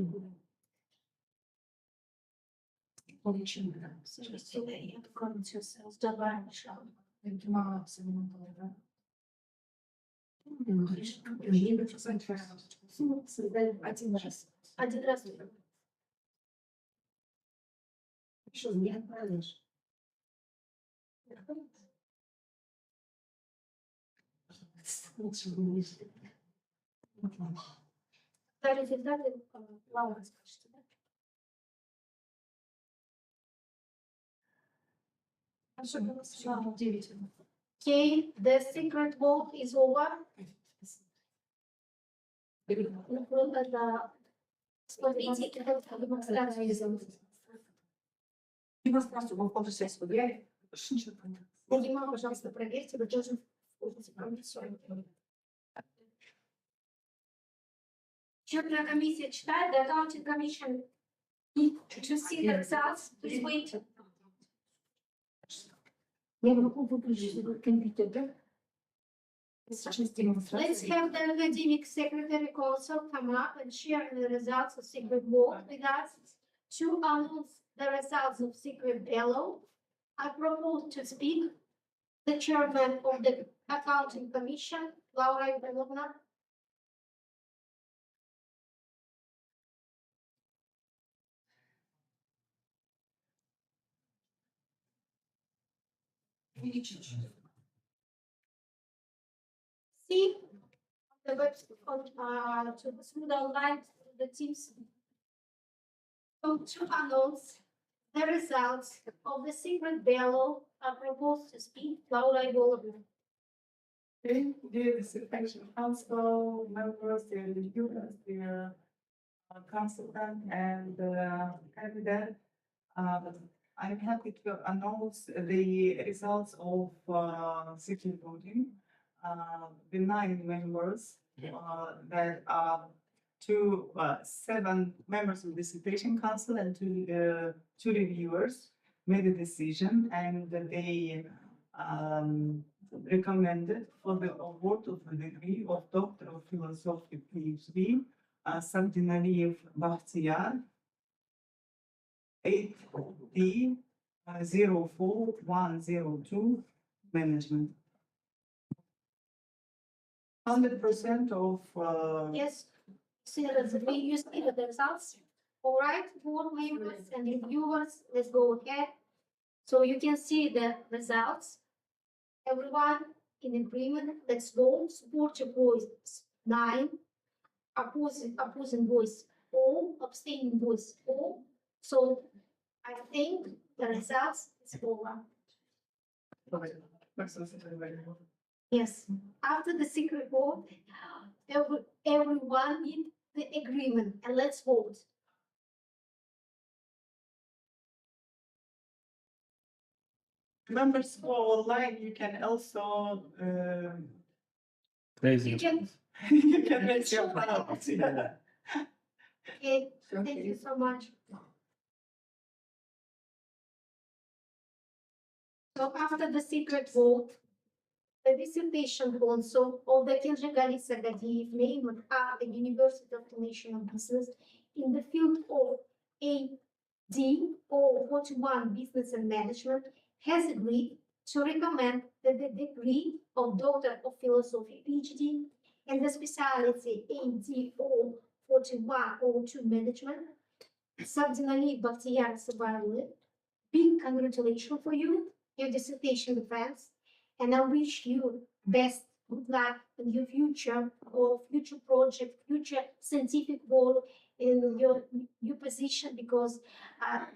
раз. Один раз. Что, не отправишь? Лучше бы не шли. Да, результаты Лаура скажете, да? Особенно 9. Okay, the secret vote is over. Смотрите, это демонстрация. Дима, пожалуйста, проверьте, вы тоже Счетная комиссия читает, the accounting commission to see the results, please wait. Я могу выключить этот компьютер, да? Let's have the academic secretary council come up and share the results of secret vote with us. To announce the results of secret ballot, I propose to speak the chairman of the accounting commission, Laura Ivanovna. See the website on to through the online the teams. So to announce the results of the secret ballot, I propose to speak Laura Ivanovna. Dear Dissertation Council members, dear reviewers, dear consultant and candidate, I'm happy to announce the results of secret voting. The 9 members that are 7 members of the Dissertation Council and 2 reviewers made a decision, and they recommended for the award of the degree of Doctor of Philosophy PhD, Cabdeналиев Б.А, 8D 04102 Management. 100% of Yes, see you see the results. All right, board members and reviewers, let's go ahead. So you can see the results. Everyone in agreement, let's go. Support your voice 9, opposing voice 4, abstaining voice 4. So I think the results is over. Yes, after the secret vote, everyone need the agreement, and let's vote. members who are online, you can also You can, you can raise your hand. okay, thank you so much. So after the secret vote, the dissertation council of the Cabdеналиев named at the University of International Business in the field of AD or 41 Business and Management has agreed to recommend that the degree of Doctor of Philosophy PhD and the specialty AD or 4102 Management, Cабденалиев Б.А. Big congratulations for you, your dissertation defense, and I wish you best good luck in your future or future project, future scientific work in your position, because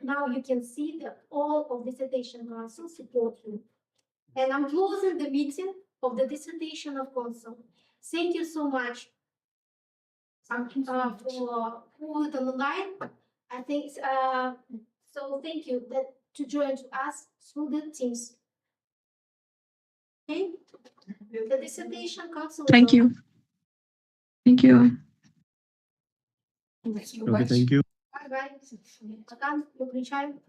now you can see that all of dissertation council support you. And I'm closing the meeting of the dissertation of council. Thank you so much for who is online. I think so. Thank you that to join us through the teams. Okay, the dissertation council. Thank you. Thank you. Okay, thank you. Bye bye. Пока выключаем.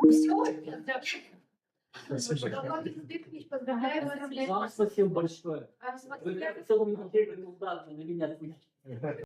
Все. Поздравляю вас. Вам спасибо большое. Вы в целом результаты на меня.